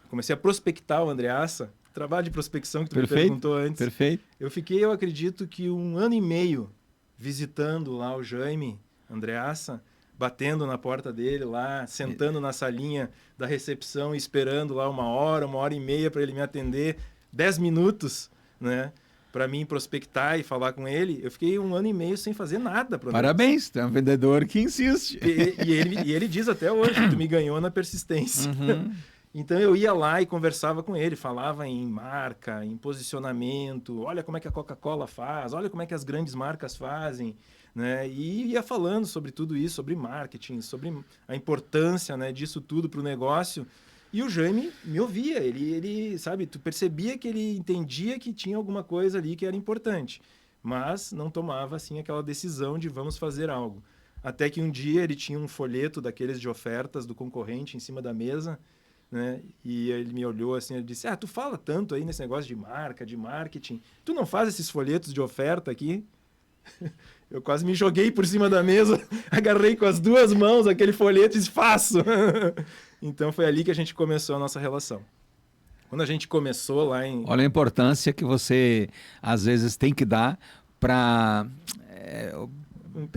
comecei a prospectar o Andreassa, trabalho de prospecção que tu me perguntou antes. Perfeito. Eu fiquei, eu acredito que 1 ano e meio visitando lá o Jaime Andreassa, batendo na porta dele lá, sentando na salinha da recepção, esperando lá 1 hora e meia para ele me atender, 10 minutos, né? Para mim prospectar e falar com ele, eu fiquei 1 ano e meio sem fazer nada. Parabéns, tu é um vendedor que insiste. E ele diz até hoje, tu me ganhou na persistência. Uhum. Então eu ia lá e conversava com ele, falava em marca, em posicionamento, olha como é que a Coca-Cola faz, olha como é que as grandes marcas fazem, né? E ia falando sobre tudo isso, sobre marketing, sobre a importância, né, disso tudo para o negócio. E o Jaime me ouvia, ele, sabe, tu percebia que ele entendia que tinha alguma coisa ali que era importante, mas não tomava, assim, aquela decisão de vamos fazer algo. Até que um dia ele tinha um folheto daqueles de ofertas do concorrente em cima da mesa, né? E ele me olhou assim, ele disse, tu fala tanto aí nesse negócio de marca, de marketing, tu não faz esses folhetos de oferta aqui? Eu quase me joguei por cima da mesa, agarrei com as 2 mãos aquele folheto e disse, faço! Então foi ali que a gente começou a nossa relação. Quando a gente começou lá em... Olha a importância que você, às vezes, tem que dar para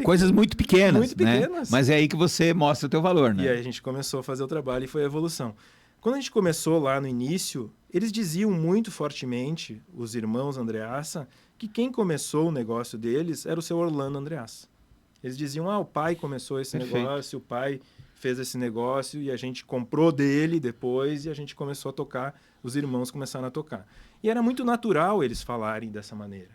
coisas muito pequenas, muito pequenas, né? Mas é aí que você mostra o teu valor, né? E aí a gente começou a fazer o trabalho e foi a evolução. Quando a gente começou lá no início, eles diziam muito fortemente, os irmãos Andreassa, que quem começou o negócio deles era o seu Orlando Andreassa. Eles diziam, o pai começou esse negócio, o pai fez esse negócio e a gente comprou dele depois e a gente começou a tocar, os irmãos começaram a tocar. E era muito natural eles falarem dessa maneira.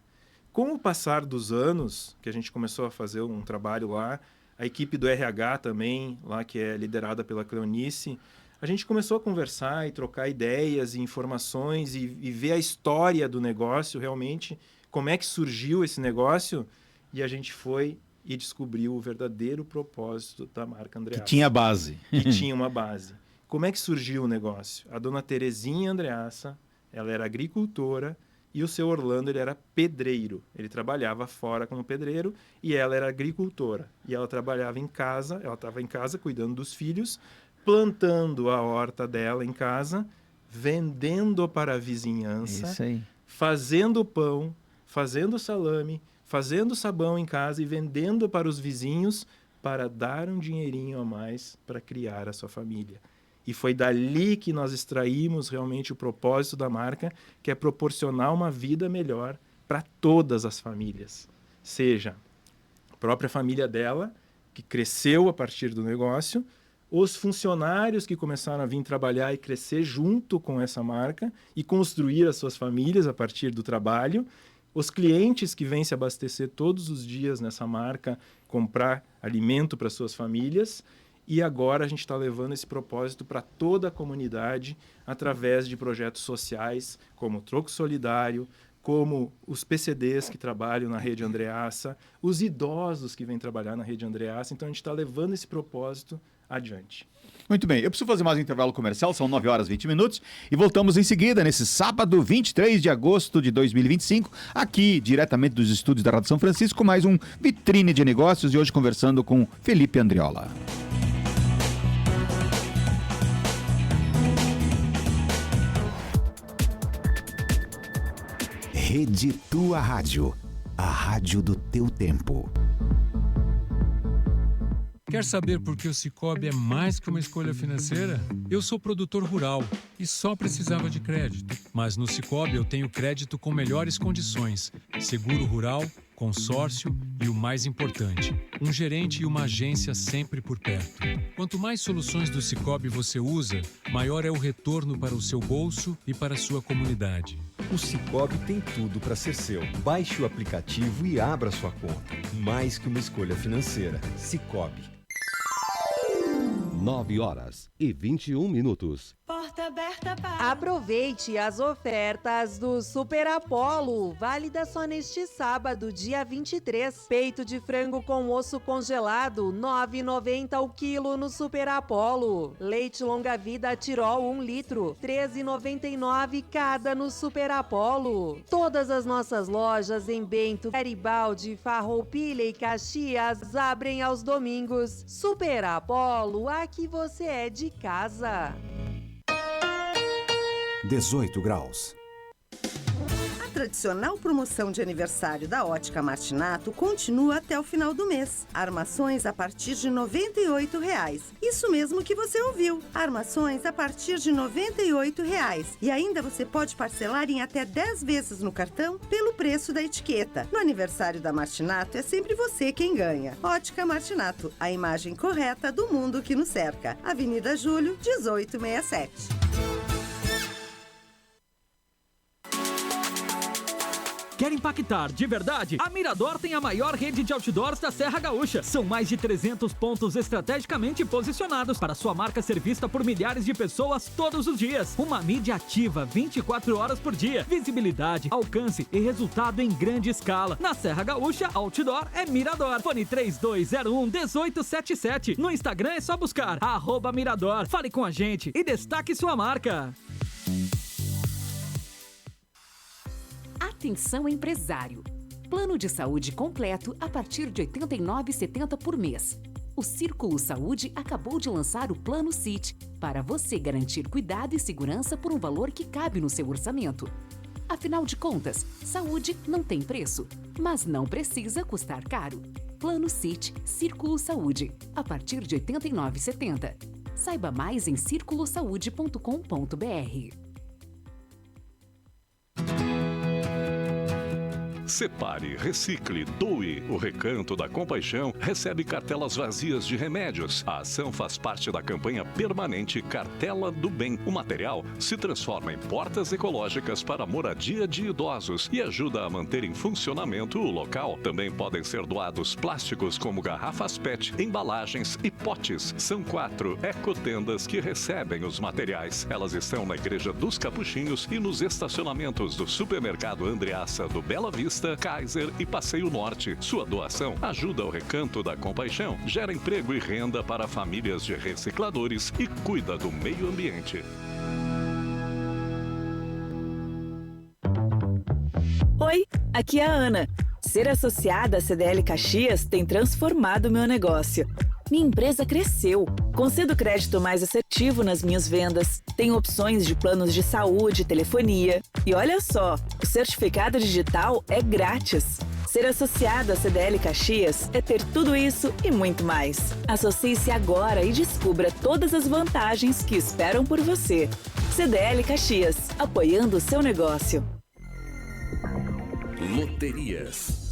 Com o passar dos anos, que a gente começou a fazer um trabalho lá, a equipe do RH também, lá que é liderada pela Cleonice, a gente começou a conversar e trocar ideias e informações e ver a história do negócio realmente, como é que surgiu esse negócio, e a gente foi e descobriu o verdadeiro propósito da marca Andreassa. Que tinha base. Que tinha uma base. Como é que surgiu o negócio? A dona Terezinha Andreassa, ela era agricultora, e o seu Orlando, ele era pedreiro. Ele trabalhava fora como pedreiro e ela era agricultora. E ela trabalhava em casa, ela estava em casa cuidando dos filhos, plantando a horta dela em casa, vendendo para a vizinhança, Isso aí. fazendo pão, fazendo salame, fazendo sabão em casa e vendendo para os vizinhos para dar um dinheirinho a mais para criar a sua família. E foi dali que nós extraímos realmente o propósito da marca, que é proporcionar uma vida melhor para todas as famílias. Seja a própria família dela, que cresceu a partir do negócio, os funcionários que começaram a vir trabalhar e crescer junto com essa marca e construir as suas famílias a partir do trabalho, os clientes que vêm se abastecer todos os dias nessa marca, comprar alimento para suas famílias. E agora a gente está levando esse propósito para toda a comunidade através de projetos sociais, como o Troco Solidário, como os PCDs que trabalham na Rede Andreassa, os idosos que vêm trabalhar na Rede Andreassa. Então a gente está levando esse propósito adiante. Muito bem, eu preciso fazer mais um intervalo comercial, são 9 horas e 20 minutos, e voltamos em seguida, nesse sábado, 23 de agosto de 2025, aqui, diretamente dos estúdios da Rádio São Francisco, mais um Vitrine de Negócios, e hoje conversando com Felipe Andriola. Rede Tua Rádio, a rádio do teu tempo. Quer saber por que o Sicoob é mais que uma escolha financeira? Eu sou produtor rural e só precisava de crédito. Mas no Sicoob eu tenho crédito com melhores condições, seguro rural, consórcio e o mais importante, um gerente e uma agência sempre por perto. Quanto mais soluções do Sicoob você usa, maior é o retorno para o seu bolso e para a sua comunidade. O Sicoob tem tudo para ser seu. Baixe o aplicativo e abra sua conta. Mais que uma escolha financeira. Sicoob. 9 horas e 21 minutos. Porta aberta para... Aproveite as ofertas do Super Apollo, válida só neste sábado, dia 23. Peito de frango com osso congelado, R$ 9,90 o quilo no Super Apollo. Leite longa-vida Tirol 1 litro, R$ 13,99 cada no Super Apollo. Todas as nossas lojas em Bento, Garibaldi, Farroupilha e Caxias abrem aos domingos. Super Apollo, aqui você é de casa. 18 graus. A tradicional promoção de aniversário da Ótica Martinato continua até o final do mês. Armações a partir de R$ 98,00. Isso mesmo que você ouviu. Armações a partir de R$ 98,00. E ainda você pode parcelar em até 10 vezes no cartão pelo preço da etiqueta. No aniversário da Martinato é sempre você quem ganha. Ótica Martinato, a imagem correta do mundo que nos cerca. Avenida Júlio, 1867. Quer impactar de verdade? A Mirador tem a maior rede de outdoors da Serra Gaúcha. São mais de 300 pontos estrategicamente posicionados para sua marca ser vista por milhares de pessoas todos os dias. Uma mídia ativa 24 horas por dia. Visibilidade, alcance e resultado em grande escala. Na Serra Gaúcha, outdoor é Mirador. Fone 3201-1877. No Instagram é só buscar @Mirador. Fale com a gente e destaque sua marca. Atenção empresário. Plano de saúde completo a partir de R$ 89,70 por mês. O Círculo Saúde acabou de lançar o Plano CIT para você garantir cuidado e segurança por um valor que cabe no seu orçamento. Afinal de contas, saúde não tem preço, mas não precisa custar caro. Plano CIT Círculo Saúde, a partir de R$ 89,70. Saiba mais em circulosaude.com.br. Separe, recicle, doe. O Recanto da Compaixão recebe cartelas vazias de remédios. A ação faz parte da campanha permanente Cartela do Bem. O material se transforma em portas ecológicas para a moradia de idosos e ajuda a manter em funcionamento o local. Também podem ser doados plásticos como garrafas PET, embalagens e potes. São 4 ecotendas que recebem os materiais. Elas estão na Igreja dos Capuchinhos e nos estacionamentos do Supermercado Andreassa do Bela Vista, Kaiser e Passeio Norte. Sua doação ajuda o Recanto da Compaixão, gera emprego e renda para famílias de recicladores e cuida do meio ambiente. Oi, aqui é a Ana. Ser associada à CDL Caxias tem transformado meu negócio. Minha empresa cresceu. Concedo crédito mais assertivo nas minhas vendas. Tenho opções de planos de saúde e telefonia. E olha só, o certificado digital é grátis. Ser associado à CDL Caxias é ter tudo isso e muito mais. Associe-se agora e descubra todas as vantagens que esperam por você. CDL Caxias, apoiando o seu negócio. Loterias.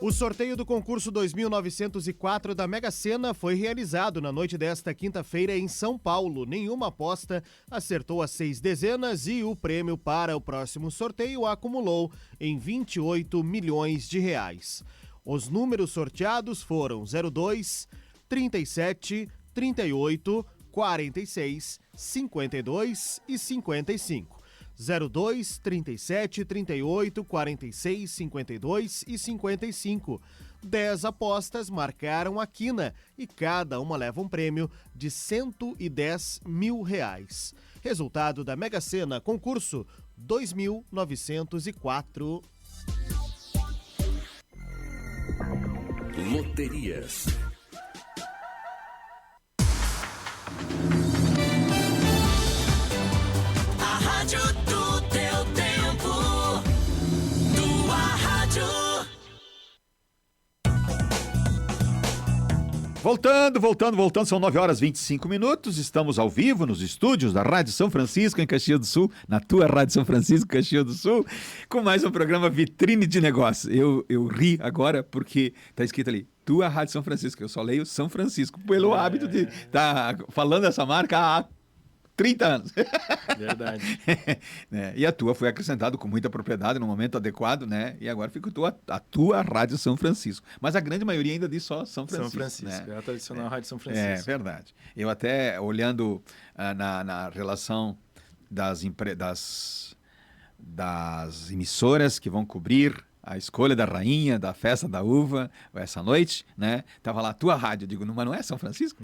O sorteio do concurso 2904 da Mega Sena foi realizado na noite desta quinta-feira em São Paulo. Nenhuma aposta acertou as 6 dezenas e o prêmio para o próximo sorteio acumulou em 28 milhões de reais. Os números sorteados foram 02, 37, 38, 46, 52 e 55. 02, 37, 38, 46, 52 e 55. 10 apostas marcaram a quina e cada uma leva um prêmio de R$110 mil. Resultado da Mega Sena, concurso 2904. Loterias. Rádio do teu tempo, tua rádio. Voltando, são 9h25. Estamos ao vivo nos estúdios da Rádio São Francisco, em Caxias do Sul, na tua Rádio São Francisco, Caxias do Sul, com mais um programa Vitrine de Negócios. Eu ri agora porque tá escrito ali, tua Rádio São Francisco, eu só leio São Francisco, pelo hábito de estar falando essa marca há 30 anos. Verdade. E a tua foi acrescentado com muita propriedade no momento adequado, né? E agora fica a tua Rádio São Francisco. Mas a grande maioria ainda diz só São Francisco. São Francisco, né? é a tradicional Rádio São Francisco. É verdade. Eu até, olhando na relação das emissoras que vão cobrir a escolha da rainha, da festa da uva, essa noite, né? Tava lá, tua rádio. Eu digo, mas não é São Francisco?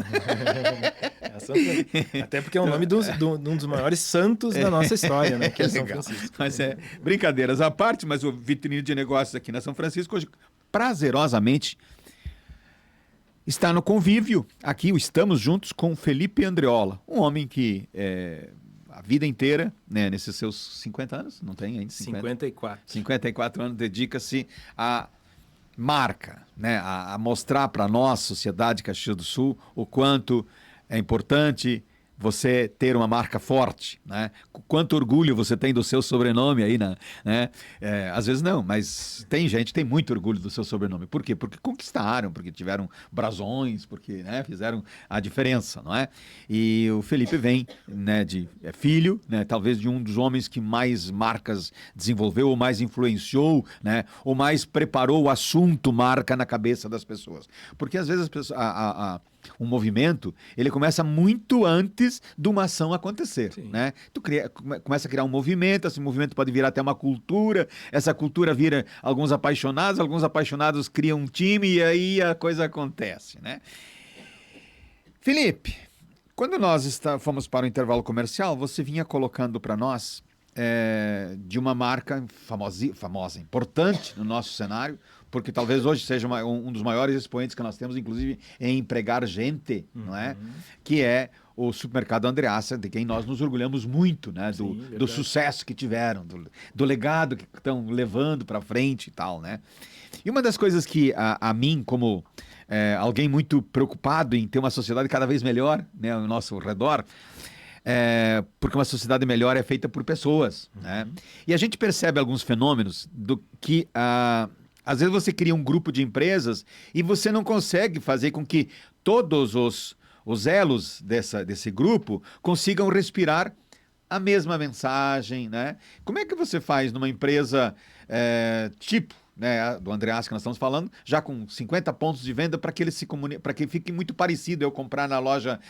É São Francisco. Até porque é o nome de um dos maiores santos da nossa história, né? Que é São Francisco. Mas brincadeiras à parte, mas o Vitrine de Negócios aqui na São Francisco, hoje, prazerosamente, está no convívio. Aqui, estamos juntos com Felipe Andreola, um homem que a vida inteira, né, nesses seus 50 anos, não tem ainda 54 anos, dedica-se à marca, né, a mostrar para nós, sociedade Caxias do Sul, o quanto é importante você ter uma marca forte, né? Quanto orgulho você tem do seu sobrenome aí, né? Às vezes não, mas tem gente que tem muito orgulho do seu sobrenome. Por quê? Porque conquistaram, porque tiveram brasões, porque, né, fizeram a diferença, não é? E o Felipe vem, né, é filho, né, talvez de um dos homens que mais marcas desenvolveu, ou mais influenciou, né, ou mais preparou o assunto marca na cabeça das pessoas. Porque às vezes as pessoas, um movimento, ele começa muito antes de uma ação acontecer, né? Tu começa a criar um movimento, esse movimento pode virar até uma cultura, essa cultura vira alguns apaixonados criam um time e aí a coisa acontece, né? Felipe, quando nós fomos para o intervalo comercial, você vinha colocando para nós de uma marca famosa, importante no nosso cenário, porque talvez hoje seja um dos maiores expoentes que nós temos, inclusive em empregar gente, não é? Que é o Supermercado Andreassa, de quem nós nos orgulhamos muito, né? Do sucesso que tiveram, do legado que estão levando para frente e tal, né? E uma das coisas que a mim, como alguém muito preocupado em ter uma sociedade cada vez melhor, né, ao nosso redor, porque uma sociedade melhor é feita por pessoas, né? E a gente percebe alguns fenômenos do que às vezes você cria um grupo de empresas e você não consegue fazer com que todos os elos desse grupo consigam respirar a mesma mensagem, né? Como é que você faz numa empresa tipo, né, do Andreassa que nós estamos falando, já com 50 pontos de venda para que ele para que fique muito parecido eu comprar na loja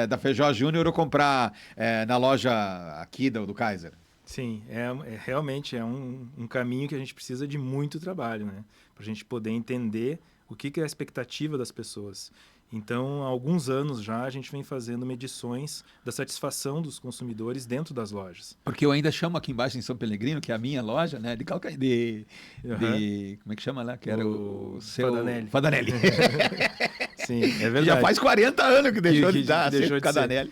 da Feijó Júnior ou comprar na loja aqui do Kaiser? Sim, realmente é um caminho que a gente precisa de muito trabalho, né? Para a gente poder entender o que é a expectativa das pessoas. Então, há alguns anos já, a gente vem fazendo medições da satisfação dos consumidores dentro das lojas. Porque eu ainda chamo aqui embaixo em São Pellegrino, que é a minha loja, né? Como é que chama lá? Que era o seu... Fadanelli. Fadanelli. Sim, é verdade. Já faz 40 anos que deixou de dar deixou de Fadanelli.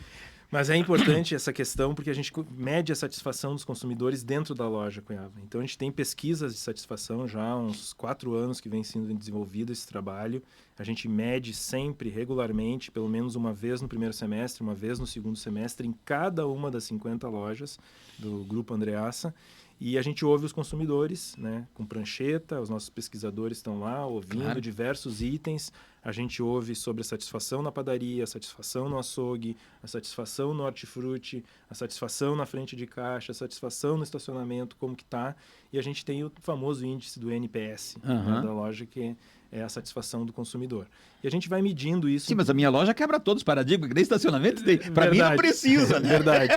Mas é importante essa questão porque a gente mede a satisfação dos consumidores dentro da loja Cunhava. Então, a gente tem pesquisas de satisfação já há uns 4 anos que vem sendo desenvolvido esse trabalho. A gente mede sempre, regularmente, pelo menos uma vez no primeiro semestre, uma vez no segundo semestre, em cada uma das 50 lojas do Grupo Andreassa. E a gente ouve os consumidores, né, com prancheta, os nossos pesquisadores estão lá ouvindo diversos itens. A gente ouve sobre a satisfação na padaria, a satisfação no açougue, a satisfação no hortifruti, a satisfação na frente de caixa, a satisfação no estacionamento, como que está. E a gente tem o famoso índice do NPS, né, da loja, que é a satisfação do consumidor. E a gente vai medindo isso. Sim, mas a minha loja quebra todos os paradigmas, que nem estacionamento tem. Para mim não precisa, né? Verdade.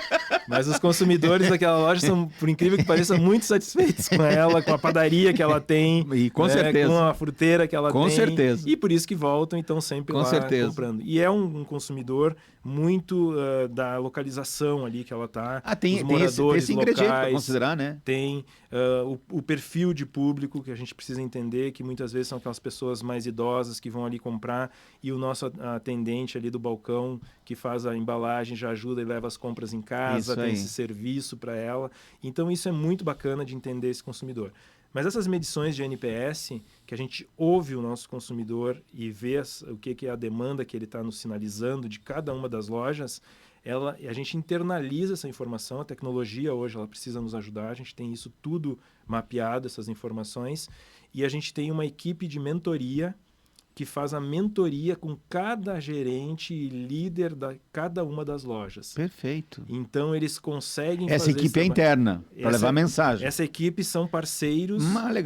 Mas os consumidores daquela loja são, por incrível que pareça, muito satisfeitos com ela, com a padaria que ela tem. E com certeza. Com a fruteira que ela tem. Com certeza. E por isso que voltam, então, sempre com lá certeza. comprando. E é um consumidor muito da localização ali que ela está. Tem esse ingrediente para considerar, né? Tem o perfil de público que a gente precisa entender, que muitas vezes são aquelas pessoas mais idosas que vão ali comprar e o nosso atendente ali do balcão que faz a embalagem já ajuda e leva as compras em casa, tem esse serviço para ela. Então, isso é muito bacana de entender esse consumidor. Mas essas medições de NPS, que a gente ouve o nosso consumidor e vê o que é a demanda que ele está nos sinalizando de cada uma das lojas, a gente internaliza essa informação, a tecnologia hoje ela precisa nos ajudar, a gente tem isso tudo mapeado, essas informações, e a gente tem uma equipe de mentoria que faz a mentoria com cada gerente e líder da cada uma das lojas. Perfeito. Então, eles conseguem essa fazer equipe é interna, para levar mensagem. Essa equipe são parceiros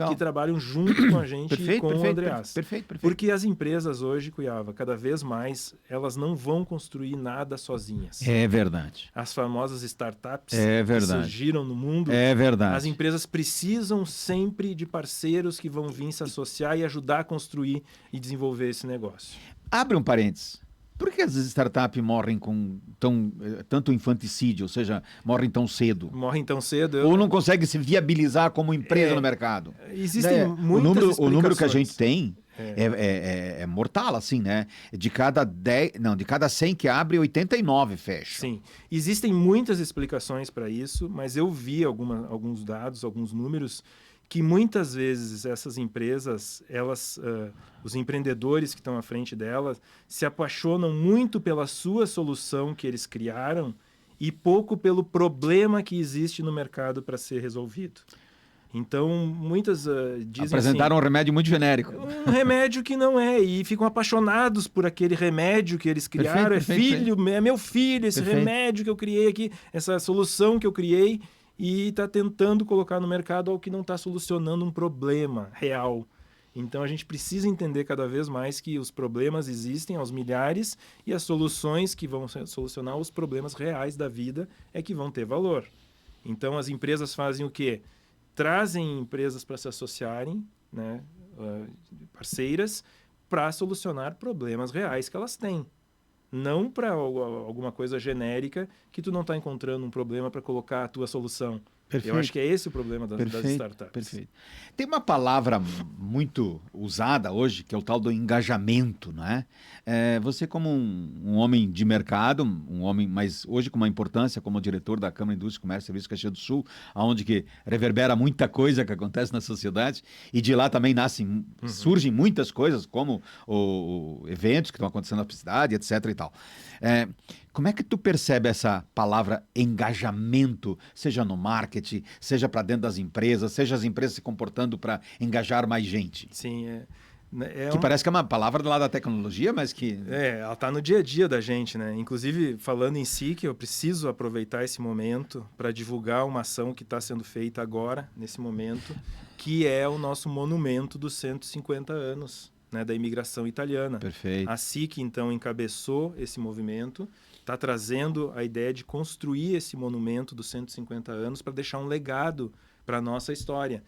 que trabalham junto com a gente e com o Andreassa. Perfeito. Porque as empresas hoje, Cunhava, cada vez mais, elas não vão construir nada sozinhas. É verdade. As famosas startups que surgiram no mundo. É verdade. As empresas precisam sempre de parceiros que vão vir se associar e ajudar a construir e desenvolver esse negócio. Abre um parênteses. Por que as startups morrem com tanto infanticídio, ou seja, morrem tão cedo? Morrem tão cedo? Ou não conseguem se viabilizar como empresa no mercado? Existem muitas explicações. O número que a gente tem é mortal, assim, né? De cada 100 que abre, 89 fecham. Sim. Existem muitas explicações para isso, mas eu vi alguns dados, alguns números que muitas vezes essas empresas, os empreendedores que estão à frente delas, se apaixonam muito pela sua solução que eles criaram e pouco pelo problema que existe no mercado para ser resolvido. Então, muitas dizem apresentaram um remédio muito genérico. Um remédio que não é, e ficam apaixonados por aquele remédio que eles criaram. É meu filho, esse remédio que eu criei aqui, essa solução que eu criei, e está tentando colocar no mercado algo que não está solucionando um problema real. Então, a gente precisa entender cada vez mais que os problemas existem aos milhares e as soluções que vão solucionar os problemas reais da vida é que vão ter valor. Então, as empresas fazem o quê? Trazem empresas para se associarem, né, parceiras, para solucionar problemas reais que elas têm. Não para alguma coisa genérica que tu não está encontrando um problema para colocar a tua solução. Eu acho que é esse o problema das startups. Perfeito. Tem uma palavra muito usada hoje, que é o tal do engajamento, não é? Você como um homem de mercado, um homem, mas hoje com uma importância como diretor da Câmara de Indústria, Comércio e Serviços Caxias do Sul, onde que reverbera muita coisa que acontece na sociedade, e de lá também surgem muitas coisas, como eventos que estão acontecendo na cidade, etc. e tal. Como é que tu percebe essa palavra engajamento, seja no marketing, seja para dentro das empresas, seja as empresas se comportando para engajar mais gente? Sim, parece que é uma palavra do lado da tecnologia, mas que... ela está no dia a dia da gente, né? Inclusive, falando em si, que eu preciso aproveitar esse momento para divulgar uma ação que está sendo feita agora, nesse momento, que é o nosso monumento dos 150 anos, né, da imigração italiana. Perfeito. A SIC, então, encabeçou esse movimento, está trazendo a ideia de construir esse monumento dos 150 anos para deixar um legado para a nossa história.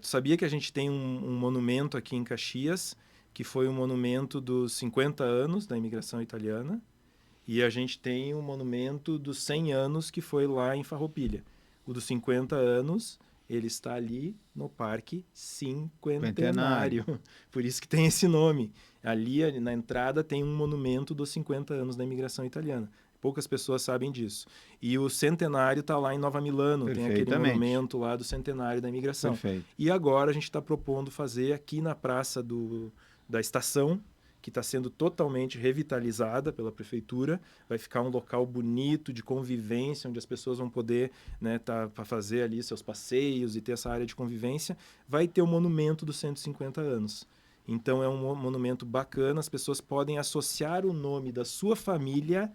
Tu sabia que a gente tem um monumento aqui em Caxias, que foi um monumento dos 50 anos da imigração italiana, e a gente tem um monumento dos 100 anos, que foi lá em Farroupilha. O dos 50 anos, ele está ali no Parque Cinquentenário. Por isso que tem esse nome. Ali, na entrada, tem um monumento dos 50 anos da imigração italiana. Poucas pessoas sabem disso. E o centenário está lá em Nova Milano, tem aquele monumento lá do centenário da imigração. Perfeito. E agora a gente está propondo fazer aqui na praça da estação, que está sendo totalmente revitalizada pela prefeitura. Vai ficar um local bonito de convivência, onde as pessoas vão poder, né, para fazer ali seus passeios e ter essa área de convivência. Vai ter o monumento dos 150 anos. Então é um monumento bacana, as pessoas podem associar o nome da sua família,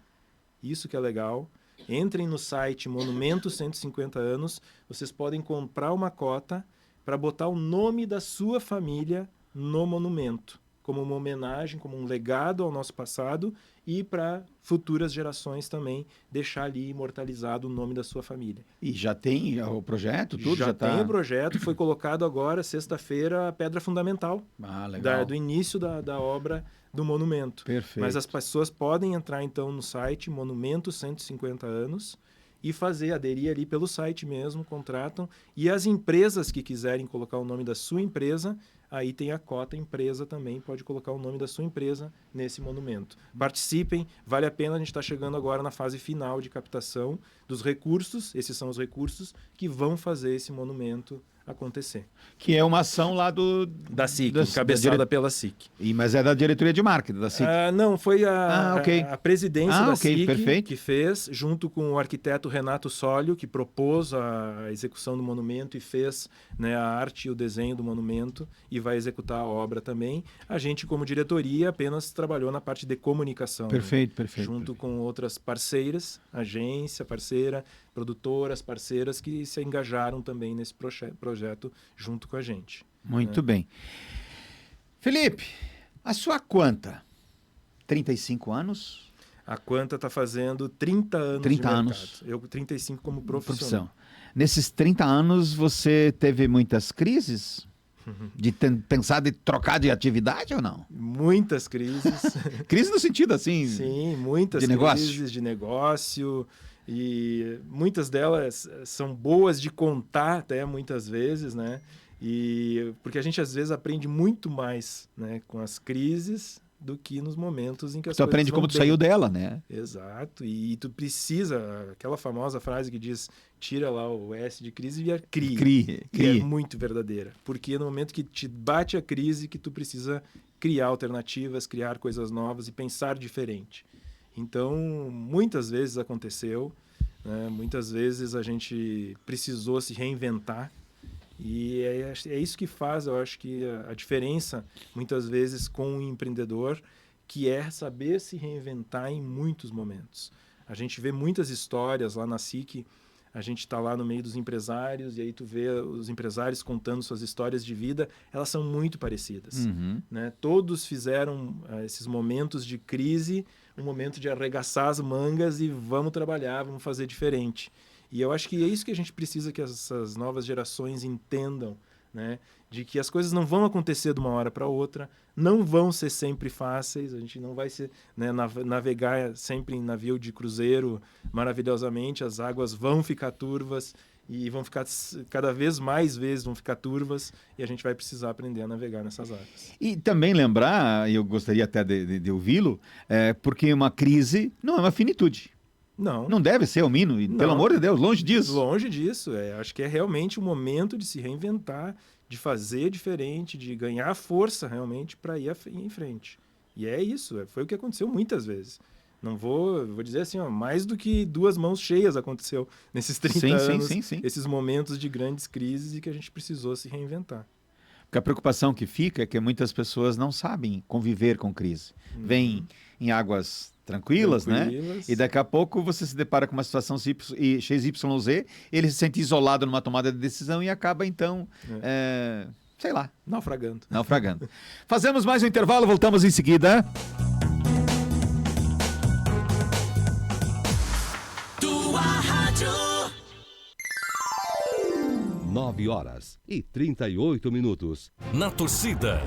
isso que é legal. Entrem no site Monumento 150 anos, vocês podem comprar uma cota para botar o nome da sua família no monumento, como uma homenagem, como um legado ao nosso passado e para futuras gerações também deixar ali imortalizado o nome da sua família. E já tem o projeto, tudo? Já tem o projeto, foi colocado agora, sexta-feira, a pedra fundamental do início da obra do monumento. Perfeito. Mas as pessoas podem entrar então no site Monumento 150 anos e aderir ali pelo site mesmo, contratam. E as empresas que quiserem colocar o nome da sua empresa, aí tem a cota empresa também, pode colocar o nome da sua empresa nesse monumento. Participem, vale a pena, a gente está chegando agora na fase final de captação dos recursos, esses são os recursos que vão fazer esse monumento acontecer. Que é uma ação lá da SIC, encabeçada pela SIC. Mas é da diretoria de marketing da SIC? Não, foi a presidência da SIC perfeito. Que fez, junto com o arquiteto Renato Sólio, que propôs a execução do monumento e fez, né, a arte e o desenho do monumento e vai executar a obra também. A gente, como diretoria, apenas trabalhou na parte de comunicação. Perfeito. Junto com outras parceiras, agência parceira, produtoras parceiras que se engajaram também nesse projeto junto com a gente. Muito bem. Felipe, a sua Quanta? 35 anos? A Quanta está fazendo 30 anos 30 de mercado. anos. Eu 35 como profissional. Nesses 30 anos, você teve muitas crises? De pensar de trocar de atividade ou não? Muitas crises. Crise no sentido assim? Sim, muitas crises de negócio. E muitas delas são boas de contar até muitas vezes, né? Porque a gente às vezes aprende muito mais, né, com as crises do que nos momentos em que as coisas aprende como tu saiu dela, né? Exato. E tu precisa, aquela famosa frase que diz, tira lá o S de crise e crie. E é muito verdadeira. Porque no momento que te bate a crise que tu precisa criar alternativas, criar coisas novas e pensar diferente. Então, muitas vezes aconteceu, né? Muitas vezes a gente precisou se reinventar e é isso que faz, eu acho que a diferença, muitas vezes, com o empreendedor, que é saber se reinventar em muitos momentos. A gente vê muitas histórias lá na SIC, a gente está lá no meio dos empresários e aí tu vê os empresários contando suas histórias de vida, elas são muito parecidas. Né? Todos fizeram esses momentos de crise, um momento de arregaçar as mangas e vamos trabalhar, vamos fazer diferente. E eu acho que é isso que a gente precisa que essas novas gerações entendam, né? De que as coisas não vão acontecer de uma hora para outra, não vão ser sempre fáceis, a gente não vai ser, né, navegar sempre em navio de cruzeiro maravilhosamente, as águas vão ficar turvas e vão ficar cada vez mais vezes, vão ficar turvas e a gente vai precisar aprender a navegar nessas águas. E também lembrar, e eu gostaria até de ouvi-lo, porque uma crise não é uma finitude. Não deve ser o mínimo, e, pelo amor de Deus, longe disso. Longe disso, acho que é realmente o momento de se reinventar, de fazer diferente, de ganhar força realmente para ir em frente. E é isso, foi o que aconteceu muitas vezes. Não vou dizer assim, mais do que 2 mãos cheias aconteceu nesses 30 anos, sim. esses momentos de grandes crises e que a gente precisou se reinventar. Porque a preocupação que fica é que muitas pessoas não sabem conviver com crise. Vêm em águas tranquilas, né? E daqui a pouco você se depara com uma situação XYZ, ele se sente isolado numa tomada de decisão e acaba, então, sei lá. Naufragando. Fazemos mais um intervalo, voltamos em seguida. Tua Rádio. 9h38. Na torcida,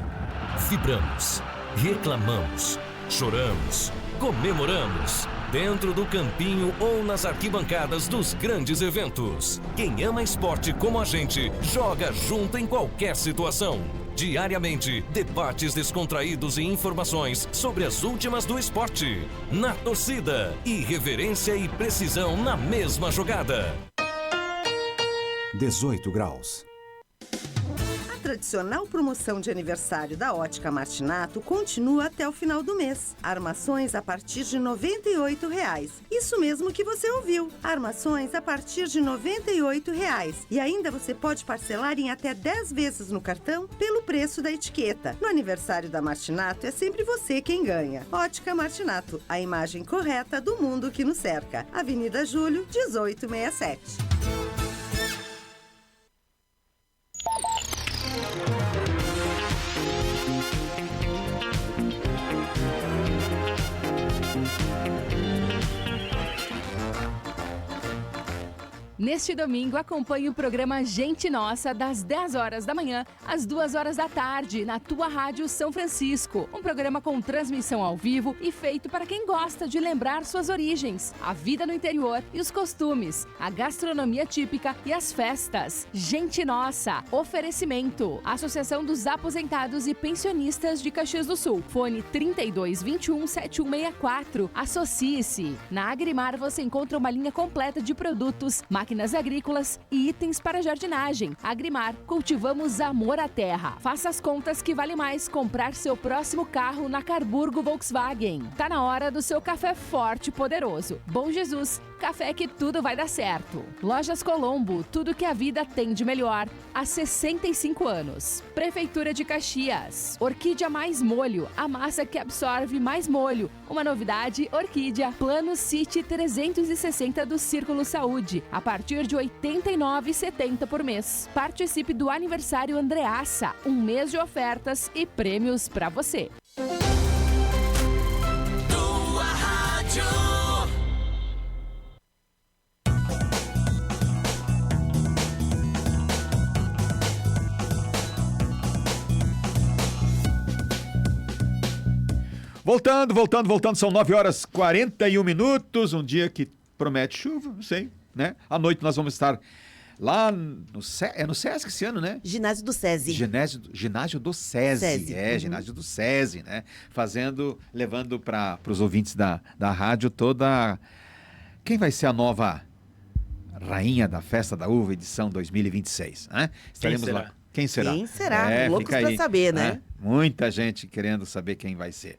vibramos, reclamamos, choramos, comemoramos. Dentro do campinho ou nas arquibancadas dos grandes eventos. Quem ama esporte como a gente, joga junto em qualquer situação. Diariamente, debates descontraídos e informações sobre as últimas do esporte. Na torcida, irreverência e precisão na mesma jogada. 18 graus. A tradicional promoção de aniversário da Ótica Martinato continua até o final do mês. Armações a partir de R$ 98,00. Isso mesmo que você ouviu. Armações a partir de R$ 98,00. E ainda você pode parcelar em até 10 vezes no cartão pelo preço da etiqueta. No aniversário da Martinato é sempre você quem ganha. Ótica Martinato, a imagem correta do mundo que nos cerca. Avenida Júlio, 1867. Neste domingo, acompanhe o programa Gente Nossa, das 10 horas da manhã às 2 horas da tarde, na Tua Rádio São Francisco. Um programa com transmissão ao vivo e feito para quem gosta de lembrar suas origens, a vida no interior e os costumes, a gastronomia típica e as festas. Gente Nossa, oferecimento. Associação dos Aposentados e Pensionistas de Caxias do Sul. Fone 3221-7164. Associe-se. Na Agrimar você encontra uma linha completa de produtos, máquinas agrícolas e itens para jardinagem. Agrimar, cultivamos amor à terra. Faça as contas que vale mais comprar seu próximo carro na Carburgo Volkswagen. Tá na hora do seu café forte e poderoso. Bom Jesus, café que tudo vai dar certo. Lojas Colombo, tudo que a vida tem de melhor há 65 anos. Prefeitura de Caxias. Orquídea mais molho, a massa que absorve mais molho. Uma novidade, Orquídea Plano City 360 do Círculo Saúde, a partir de R$ 89,70 por mês. Participe do aniversário Andreassa, um mês de ofertas e prêmios para você. Tua Rádio. Voltando, são 9h41, um dia que promete chuva, não sei, né? À noite nós vamos estar lá no SESC esse ano, né? Ginásio do SESI. Ginásio do SESI. Ginásio do SESI, né? Levando para os ouvintes da rádio toda... Quem vai ser a nova rainha da Festa da Uva, edição 2026, né? Estaremos lá. Quem será? Loucos para saber, né? Muita gente querendo saber quem vai ser.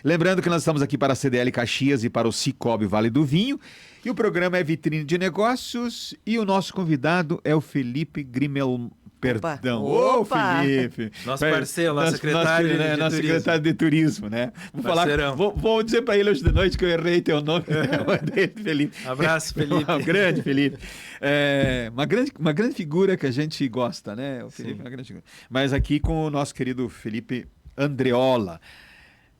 Lembrando que nós estamos aqui para a CDL Caxias e para o Cicobi Vale do Vinho. E o programa é Vitrine de Negócios. E o nosso convidado é o Felipe Grimel... Perdão. Ô, Felipe. Nosso parceiro, nosso secretário de turismo. Nosso secretário de turismo, né? Vou dizer para ele hoje de noite que eu errei teu nome. Felipe. Abraço, Felipe. Um grande Felipe. Uma grande figura que a gente gosta, né? O Felipe é uma grande figura. Mas aqui com o nosso querido Felipe Andreola.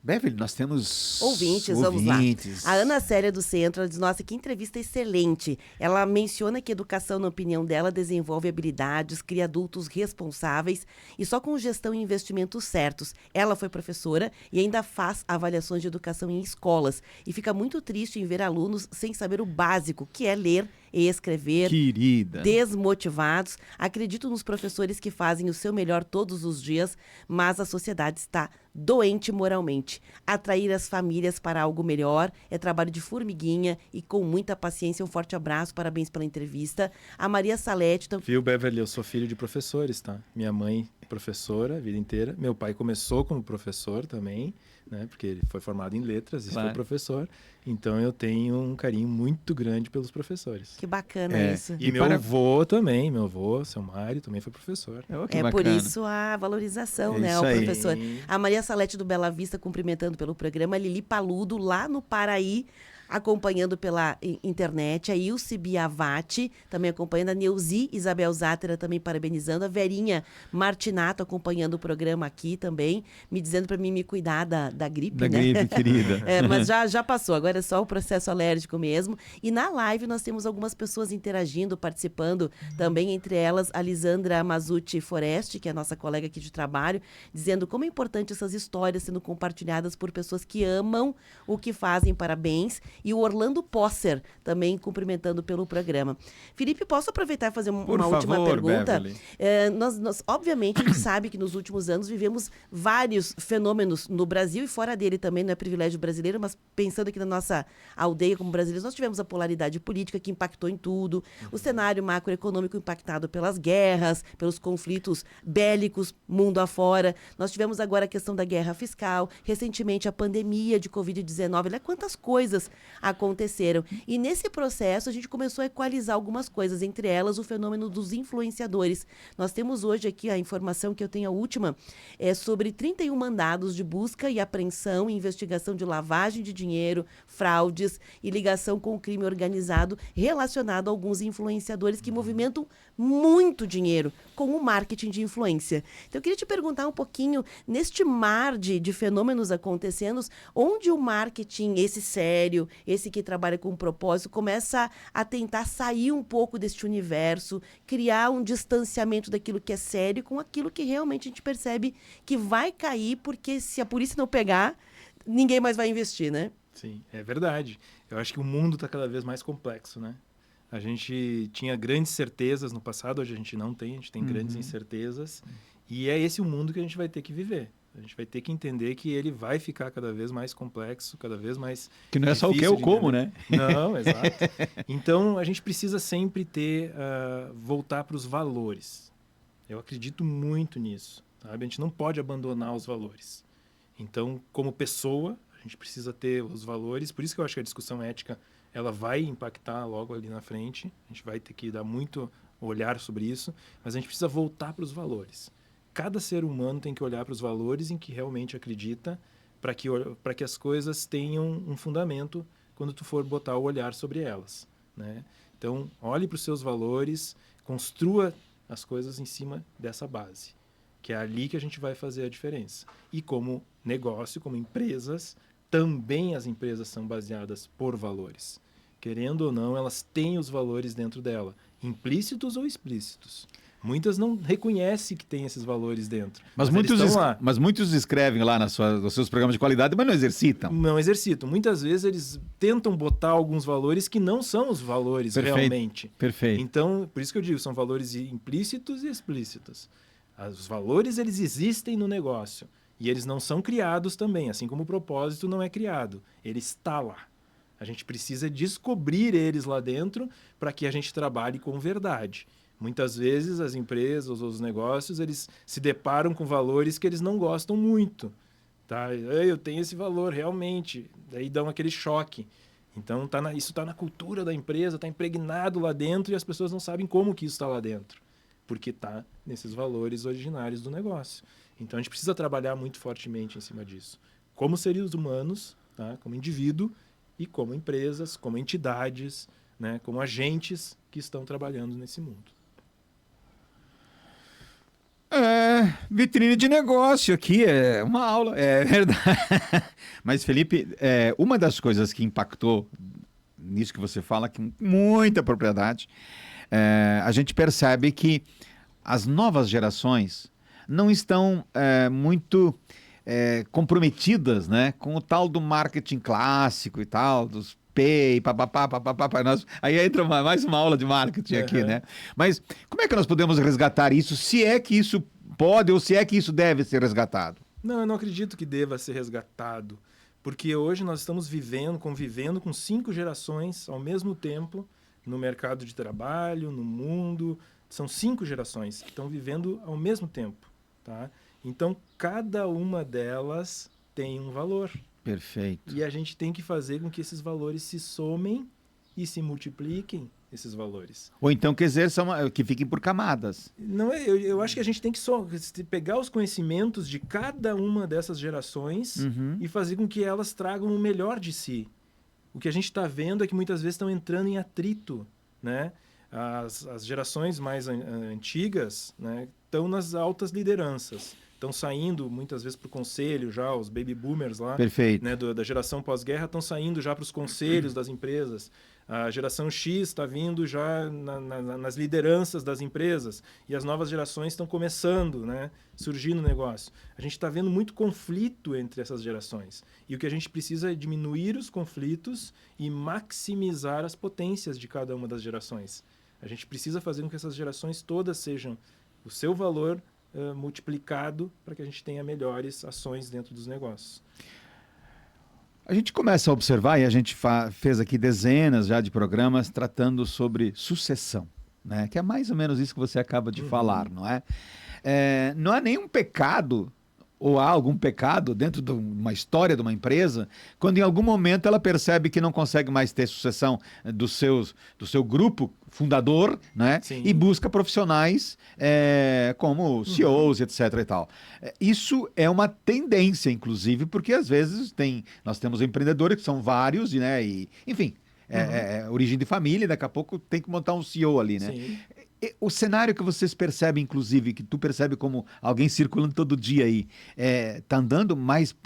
Beverly, nós temos ouvintes, vamos lá. A Ana Célia do Centro, ela diz, nossa, que entrevista excelente. Ela menciona que educação, na opinião dela, desenvolve habilidades, cria adultos responsáveis e só com gestão e investimentos certos. Ela foi professora e ainda faz avaliações de educação em escolas e fica muito triste em ver alunos sem saber o básico, que é ler escrever, Querida. desmotivados. Acredito nos professores que fazem o seu melhor todos os dias, mas a sociedade está doente moralmente. Atrair as famílias para algo melhor é trabalho de formiguinha e com muita paciência. Um forte abraço, parabéns pela entrevista. A Maria Salete... Viu, Beverly? Eu sou filho de professores, tá? Minha mãe, professora, a vida inteira. Meu pai começou como professor também, né? Porque ele foi formado em letras e foi professor. Então, eu tenho um carinho muito grande pelos professores. Que bacana isso. E meu avô também, seu Mário, também foi professor. Por isso a valorização, né, ao professor. A Maria Salete do Bela Vista cumprimentando pelo programa, a Lili Paludo lá no Paraí, acompanhando pela internet, a Ilse Biavati também acompanhando, a Neuzi Isabel Zátera também parabenizando, a Verinha Martinato acompanhando o programa aqui também, me dizendo para mim me cuidar da gripe, da né? gripe, querida. Mas já passou, agora é só o processo alérgico mesmo. E na live nós temos algumas pessoas interagindo, participando também, entre elas a Lisandra Mazucci Foreste, que é a nossa colega aqui de trabalho, dizendo como é importante essas histórias sendo compartilhadas por pessoas que amam o que fazem, parabéns. E o Orlando Posser também cumprimentando pelo programa. Felipe, posso aproveitar e fazer uma última pergunta? Nós, obviamente, a gente sabe que nos últimos anos vivemos vários fenômenos no Brasil e fora dele também, não é privilégio brasileiro, mas pensando aqui na nossa aldeia como brasileiros, nós tivemos a polaridade política que impactou em tudo, o cenário macroeconômico impactado pelas guerras, pelos conflitos bélicos mundo afora. Nós tivemos agora a questão da guerra fiscal, recentemente a pandemia de Covid-19. Olha quantas coisas aconteceram. E nesse processo a gente começou a equalizar algumas coisas, entre elas o fenômeno dos influenciadores. Nós temos hoje aqui a informação que eu tenho, a última, é sobre 31 mandados de busca e apreensão e investigação de lavagem de dinheiro, fraudes e ligação com o crime organizado relacionado a alguns influenciadores que movimentam muito dinheiro com o marketing de influência. Então eu queria te perguntar um pouquinho, neste mar de fenômenos acontecendo, onde o marketing, esse sério, esse que trabalha com propósito, começa a tentar sair um pouco deste universo, criar um distanciamento daquilo que é sério com aquilo que realmente a gente percebe que vai cair, porque se a polícia não pegar, ninguém mais vai investir, né? Sim, é verdade. Eu acho que o mundo está cada vez mais complexo, né? A gente tinha grandes certezas no passado, hoje a gente não tem, a gente tem grandes incertezas. E é esse o mundo que a gente vai ter que viver. A gente vai ter que entender que ele vai ficar cada vez mais complexo, cada vez mais que não é só o que é o como, né? Não, exato. Então, a gente precisa sempre voltar para os valores. Eu acredito muito nisso, sabe? A gente não pode abandonar os valores. Então, como pessoa, a gente precisa ter os valores. Por isso que eu acho que a discussão ética ela vai impactar logo ali na frente. A gente vai ter que dar muito olhar sobre isso, mas a gente precisa voltar para os valores. Cada ser humano tem que olhar para os valores em que realmente acredita, para que as coisas tenham um fundamento quando tu for botar o olhar sobre elas, né? Então, olhe para os seus valores, construa as coisas em cima dessa base, que é ali que a gente vai fazer a diferença. E como negócio, como empresas, também as empresas são baseadas por valores. Querendo ou não, elas têm os valores dentro dela, implícitos ou explícitos. Muitas não reconhecem que tem esses valores dentro. Mas muitos escrevem lá nos seus programas de qualidade, mas não exercitam. Não exercitam. Muitas vezes eles tentam botar alguns valores que não são os valores realmente. Perfeito. Então, por isso que eu digo, são valores implícitos e explícitos. Os valores, eles existem no negócio. E eles não são criados também, assim como o propósito não é criado. Ele está lá. A gente precisa descobrir eles lá dentro para que a gente trabalhe com verdade. Muitas vezes as empresas ou os negócios, eles se deparam com valores que eles não gostam muito. Tá? Eu tenho esse valor, realmente. Daí dão aquele choque. Então, isso está na cultura da empresa, está impregnado lá dentro e as pessoas não sabem como que isso está lá dentro. Porque está nesses valores originários do negócio. Então, a gente precisa trabalhar muito fortemente em cima disso. Como seres humanos, tá? Como indivíduo e como empresas, como entidades, né? Como agentes que estão trabalhando nesse mundo. Vitrine de negócio aqui, é uma aula, é verdade. Mas, Felipe, uma das coisas que impactou nisso que você fala, com muita propriedade, a gente percebe que as novas gerações não estão comprometidas, né, com o tal do marketing clássico e tal, dos SP e papapá. Aí entra mais uma aula de marketing aqui, né? Mas como é que nós podemos resgatar isso, se é que isso pode ou se é que isso deve ser resgatado? Não, eu não acredito que deva ser resgatado, porque hoje nós estamos convivendo com 5 gerações ao mesmo tempo no mercado de trabalho, no mundo. São 5 gerações que estão vivendo ao mesmo tempo, tá? Então, cada uma delas tem um valor. Perfeito. E a gente tem que fazer com que esses valores se somem e se multipliquem, esses valores. Ou então que fiquem por camadas. Não é, eu acho que a gente tem que pegar os conhecimentos de cada uma dessas gerações e fazer com que elas tragam o melhor de si. O que a gente está vendo é que muitas vezes estão entrando em atrito, né? As gerações mais antigas, né, estão nas altas lideranças. Estão saindo muitas vezes para o conselho já, os baby boomers lá, Perfeito. Né, da geração pós-guerra estão saindo já para os conselhos das empresas. A geração X está vindo já nas lideranças das empresas e as novas gerações estão começando, né, surgir no negócio. A gente está vendo muito conflito entre essas gerações e o que a gente precisa é diminuir os conflitos e maximizar as potências de cada uma das gerações. A gente precisa fazer com que essas gerações todas sejam o seu valor multiplicado para que a gente tenha melhores ações dentro dos negócios. A gente começa a observar, e a gente fez aqui dezenas já de programas tratando sobre sucessão, né? Que é mais ou menos isso que você acaba de falar, não é? Não há nenhum pecado, ou há algum pecado dentro de uma história de uma empresa, quando em algum momento ela percebe que não consegue mais ter sucessão do seu grupo fundador, né? E busca profissionais como CEOs, etc. e tal. Isso é uma tendência, inclusive, porque às vezes nós temos empreendedores que são vários, né? E, enfim, origem de família, daqui a pouco tem que montar um CEO ali, né? Sim. O cenário que vocês percebem, inclusive, que tu percebe como alguém circulando todo dia aí, tá andando mais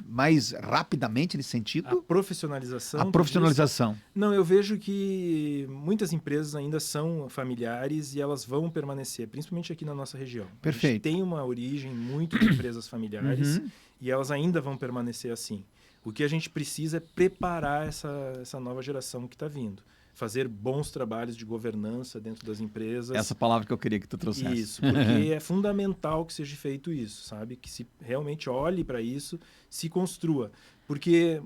rapidamente nesse sentido? A profissionalização. A profissionalização. Não, eu vejo que muitas empresas ainda são familiares e elas vão permanecer, principalmente aqui na nossa região. Perfeito. A gente tem uma origem muito de empresas familiares e elas ainda vão permanecer assim. O que a gente precisa é preparar essa nova geração que está vindo. Fazer bons trabalhos de governança dentro das empresas. Essa palavra que eu queria que tu trouxesse. Isso, porque é fundamental que seja feito isso, sabe? Que se realmente olhe para isso, se construa. Porque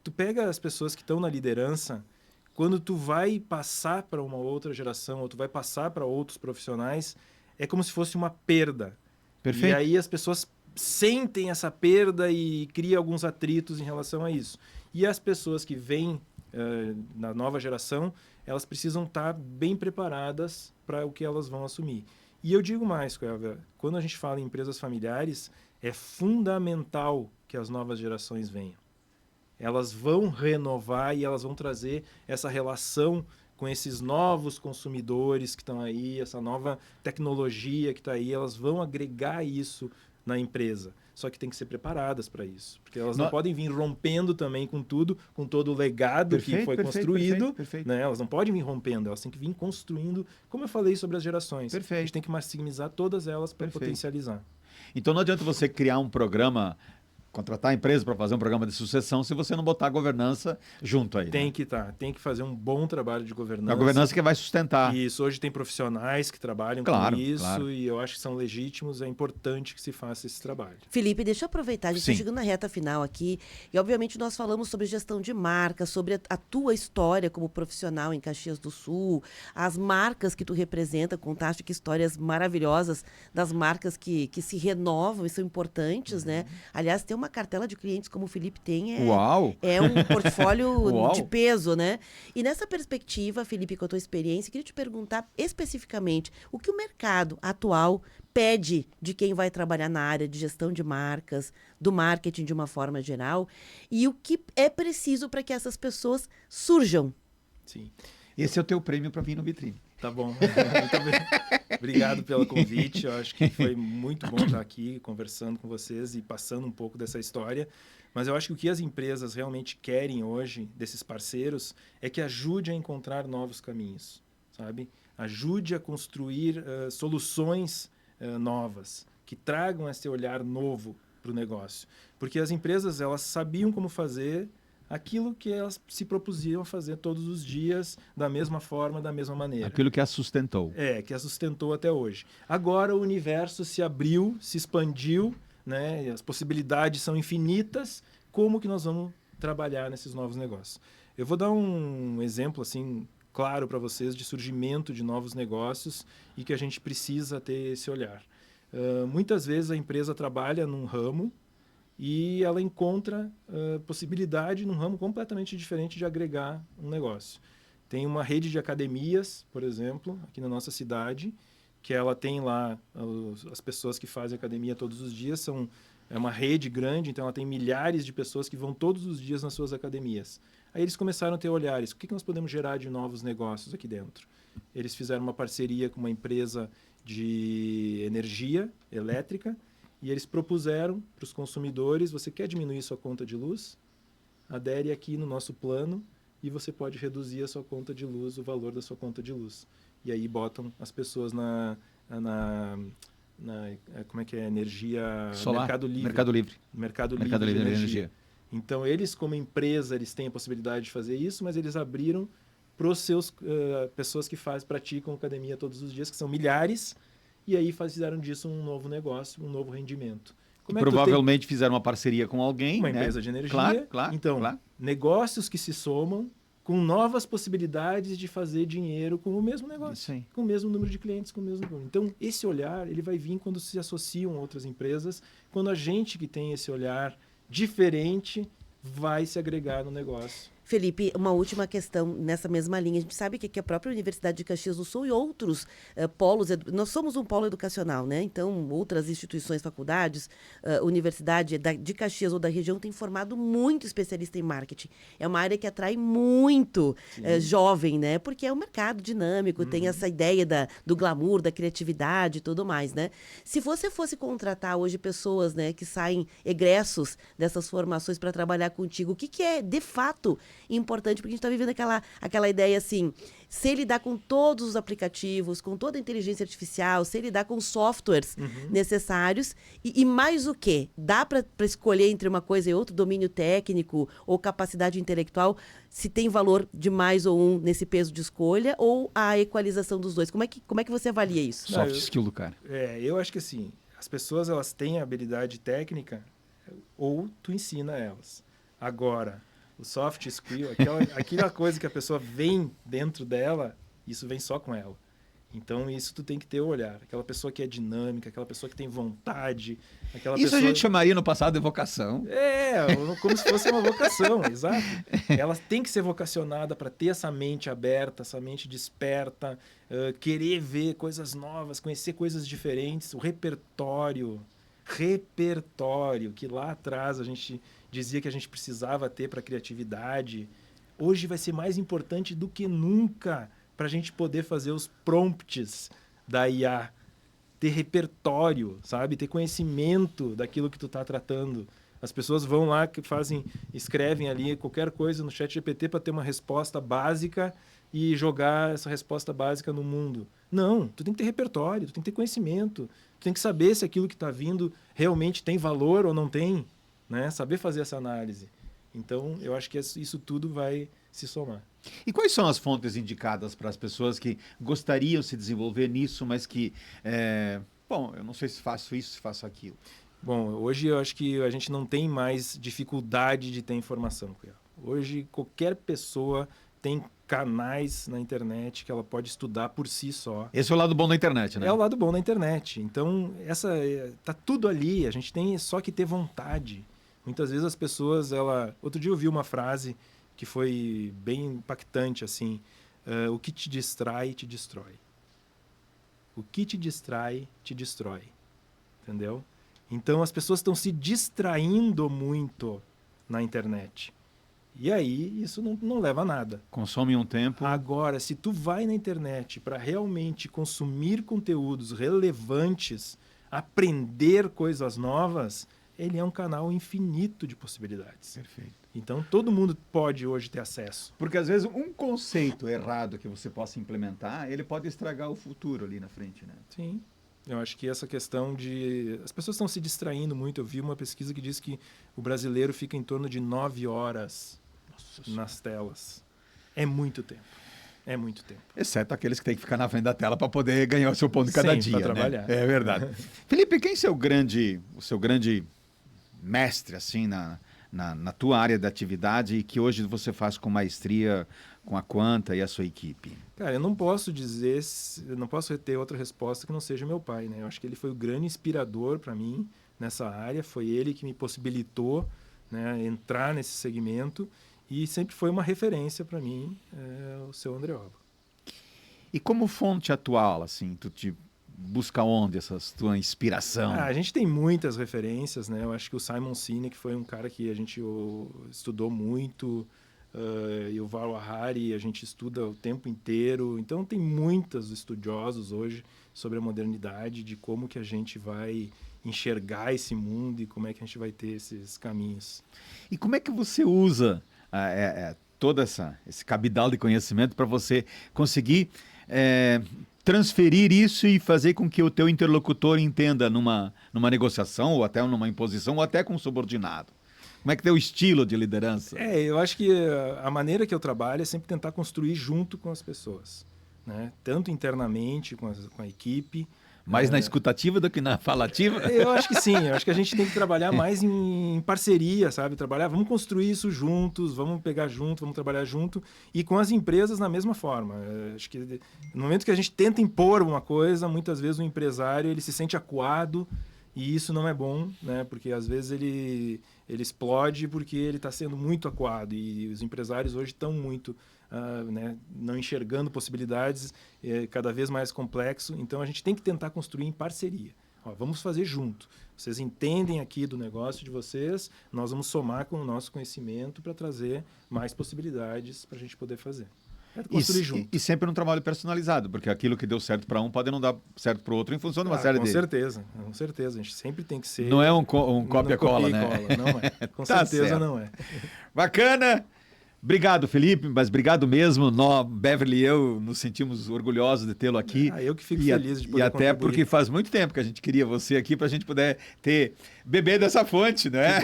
tu pega as pessoas que estão na liderança, quando tu vai passar para uma outra geração, ou tu vai passar para outros profissionais, é como se fosse uma perda. Perfeito. E aí as pessoas sentem essa perda e criam alguns atritos em relação a isso. E as pessoas que vêm na nova geração, elas precisam estar bem preparadas para o que elas vão assumir. E eu digo mais, Coelga, quando a gente fala em empresas familiares, é fundamental que as novas gerações venham. Elas vão renovar e elas vão trazer essa relação com esses novos consumidores que estão aí, essa nova tecnologia que está aí, elas vão agregar isso na empresa. Só que tem que ser preparadas para isso. Porque elas não podem vir rompendo também com tudo, com todo o legado que foi construído. Perfeito. Né? Elas não podem vir rompendo, elas têm que vir construindo, como eu falei sobre as gerações. Perfeito. A gente tem que maximizar todas elas para potencializar. Então não adianta você criar um programa, contratar a empresa para fazer um programa de sucessão se você não botar a governança junto aí. Tem que tem que fazer um bom trabalho de governança. A governança que vai sustentar. Isso, hoje tem profissionais que trabalham com isso e eu acho que são legítimos, é importante que se faça esse trabalho. Felipe, deixa eu aproveitar, a gente está chegando na reta final aqui e obviamente nós falamos sobre gestão de marca, sobre a tua história como profissional em Caxias do Sul, as marcas que tu representa, contaste que histórias maravilhosas das marcas que se renovam e são importantes, né? Aliás, tem uma cartela de clientes como o Felipe tem, é um portfólio de peso, né? E nessa perspectiva, Felipe, com a tua experiência, queria te perguntar especificamente o que o mercado atual pede de quem vai trabalhar na área de gestão de marcas, do marketing de uma forma geral, e o que é preciso para que essas pessoas surjam. Sim. Esse é o teu prêmio para vir no Vitrine. Tá bom. Muito bem. Obrigado pelo convite. Eu acho que foi muito bom estar aqui conversando com vocês e passando um pouco dessa história. Mas eu acho que o que as empresas realmente querem hoje, desses parceiros, é que ajude a encontrar novos caminhos, sabe? Ajude a construir soluções novas, que tragam esse olhar novo para o negócio. Porque as empresas, elas sabiam como fazer aquilo que elas se propuseram a fazer todos os dias, da mesma forma, da mesma maneira. Aquilo que a sustentou. Que a sustentou até hoje. Agora o universo se abriu, se expandiu, né? As possibilidades são infinitas. Como que nós vamos trabalhar nesses novos negócios? Eu vou dar um exemplo assim claro para vocês de surgimento de novos negócios e que a gente precisa ter esse olhar. Muitas vezes a empresa trabalha num ramo e ela encontra possibilidade num ramo completamente diferente de agregar um negócio. Tem uma rede de academias, por exemplo, aqui na nossa cidade, que ela tem lá as pessoas que fazem academia todos os dias, é uma rede grande, então ela tem milhares de pessoas que vão todos os dias nas suas academias. Aí eles começaram a ter olhares, o que nós podemos gerar de novos negócios aqui dentro? Eles fizeram uma parceria com uma empresa de energia elétrica e eles propuseram para os consumidores, você quer diminuir sua conta de luz? Adere aqui no nosso plano e você pode reduzir a sua conta de luz, o valor da sua conta de luz. E aí botam as pessoas como é que é? Energia... Solar. Mercado Livre. Mercado Livre de energia. Então, eles, como empresa, eles têm a possibilidade de fazer isso, mas eles abriram para os seus pessoas que praticam academia todos os dias, que são milhares, e aí fizeram disso um novo negócio, um novo rendimento. Provavelmente fizeram uma parceria com alguém, uma né? empresa de energia. Claro. Então, negócios que se somam com novas possibilidades de fazer dinheiro com o mesmo negócio, com o mesmo número de clientes, com o mesmo número. Então, esse olhar ele vai vir quando se associam outras empresas, quando a gente que tem esse olhar diferente vai se agregar no negócio. Felipe, uma última questão nessa mesma linha. A gente sabe que a própria Universidade de Caxias do Sul e outros polos... Nós somos um polo educacional, né? Então, outras instituições, faculdades, universidade de Caxias ou da região têm formado muito especialista em marketing. É uma área que atrai muito jovem, né? Porque é um mercado dinâmico, tem essa ideia do glamour, da criatividade e tudo mais, né? Se você fosse contratar hoje pessoas, né, que saem egressos dessas formações para trabalhar contigo, o que é, de fato, importante, porque a gente está vivendo aquela ideia assim, se lidar com todos os aplicativos, com toda a inteligência artificial, se lidar com softwares necessários e mais o quê? Dá para escolher entre uma coisa e outra, domínio técnico ou capacidade intelectual, se tem valor de mais ou um nesse peso de escolha ou a equalização dos dois? Como é que você avalia isso? Soft skill do cara. Eu acho que assim, as pessoas elas têm habilidade técnica ou tu ensina elas. Agora, o soft skill, aquela coisa que a pessoa vem dentro dela, isso vem só com ela. Então, isso tu tem que ter o olhar. Aquela pessoa que é dinâmica, aquela pessoa que tem vontade. Isso a gente chamaria no passado de vocação. Como se fosse uma vocação, exato. Ela tem que ser vocacionada para ter essa mente aberta, essa mente desperta, querer ver coisas novas, conhecer coisas diferentes, o repertório, que lá atrás a gente dizia que a gente precisava ter para a criatividade, hoje vai ser mais importante do que nunca para a gente poder fazer os prompts da IA, ter repertório, sabe? Ter conhecimento daquilo que tu está tratando. As pessoas vão lá, escrevem ali qualquer coisa no ChatGPT para ter uma resposta básica e jogar essa resposta básica no mundo. Não, tu tem que ter repertório, tu tem que ter conhecimento, tu tem que saber se aquilo que está vindo realmente tem valor ou não tem, né? Saber fazer essa análise. Então, eu acho que isso tudo vai se somar. E quais são as fontes indicadas para as pessoas que gostariam de se desenvolver nisso, mas que, eu não sei se faço isso, se faço aquilo? Bom, hoje eu acho que a gente não tem mais dificuldade de ter informação. Hoje, qualquer pessoa tem canais na internet que ela pode estudar por si só. Esse é o lado bom da internet, né? É o lado bom da internet. Então, tá tudo ali. A gente tem só que ter vontade. Muitas vezes as pessoas, Outro dia eu vi uma frase que foi bem impactante, assim. O que te distrai, te destrói. O que te distrai, te destrói. Entendeu? Então, as pessoas estão se distraindo muito na internet. E aí, isso não leva a nada. Consome um tempo. Agora, se tu vai na internet para realmente consumir conteúdos relevantes, aprender coisas novas, ele é um canal infinito de possibilidades. Perfeito. Então, todo mundo pode hoje ter acesso. Porque, às vezes, um conceito errado que você possa implementar, ele pode estragar o futuro ali na frente, né? Sim. Eu acho que essa questão de... As pessoas estão se distraindo muito. Eu vi uma pesquisa que diz que o brasileiro fica em torno de 9 horas nas telas. É muito tempo. É muito tempo. Exceto aqueles que têm que ficar na frente da tela para poder ganhar o seu pão de cada Sim, dia, pra né? trabalhar. É verdade. Felipe, quem é o seu grande mestre, assim, na tua área de atividade e que hoje você faz com maestria com a Quanta e a sua equipe? Cara, eu não posso ter outra resposta que não seja meu pai, né? Eu acho que ele foi o grande inspirador para mim nessa área, foi ele que me possibilitou, né, entrar nesse segmento e sempre foi uma referência para mim, o seu Andreola. E como fonte atual, assim, tu te busca onde essa tua inspiração? A gente tem muitas referências, né? Eu acho que o Simon Sinek foi um cara que a gente estudou muito, e o Yuval Harari a gente estuda o tempo inteiro. Então tem muitos estudiosos hoje sobre a modernidade, de como que a gente vai enxergar esse mundo e como é que a gente vai ter esses caminhos. E como é que você usa todo esse cabidal de conhecimento para você conseguir transferir isso e fazer com que o teu interlocutor entenda numa negociação ou até numa imposição ou até com um subordinado? Como é que é o estilo de liderança? Eu acho que a maneira que eu trabalho é sempre tentar construir junto com as pessoas, né? Tanto internamente com a equipe. Mais na escutativa do que na falativa? Eu acho que sim, eu acho que a gente tem que trabalhar mais em parceria, sabe? Vamos construir isso juntos, vamos pegar junto, vamos trabalhar junto e com as empresas na mesma forma. Acho que no momento que a gente tenta impor uma coisa, muitas vezes o empresário ele se sente acuado e isso não é bom, né? Porque às vezes ele explode porque ele está sendo muito acuado e os empresários hoje estão muito né, não enxergando possibilidades, cada vez mais complexo. Então a gente tem que tentar construir em parceria. Vamos fazer junto. Vocês entendem aqui do negócio de vocês, nós vamos somar com o nosso conhecimento para trazer mais possibilidades para a gente poder fazer. Construir junto. E sempre um trabalho personalizado, porque aquilo que deu certo para um pode não dar certo para o outro em função de uma série com de... certeza. A gente sempre tem que ser... Não é um copia-cola, né? Não é. Com Tá certeza certo. não é. Bacana! Obrigado, Felipe, mas obrigado mesmo. Nós, Beverly e eu, nos sentimos orgulhosos de tê-lo aqui. Eu que fico feliz de poder E até contribuir. porque faz muito tempo que a gente queria você aqui para a gente poder beber dessa fonte, não é?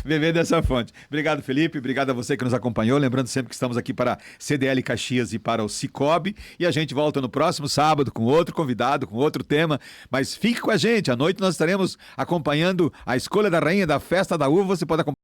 Beber dessa fonte. Obrigado, Felipe. Obrigado a você que nos acompanhou. Lembrando sempre que estamos aqui para CDL Caxias e para o Cicobi. E a gente volta no próximo sábado com outro convidado, com outro tema. Mas fique com a gente. À noite nós estaremos acompanhando a escolha da rainha da Festa da Uva. Você pode acompanhar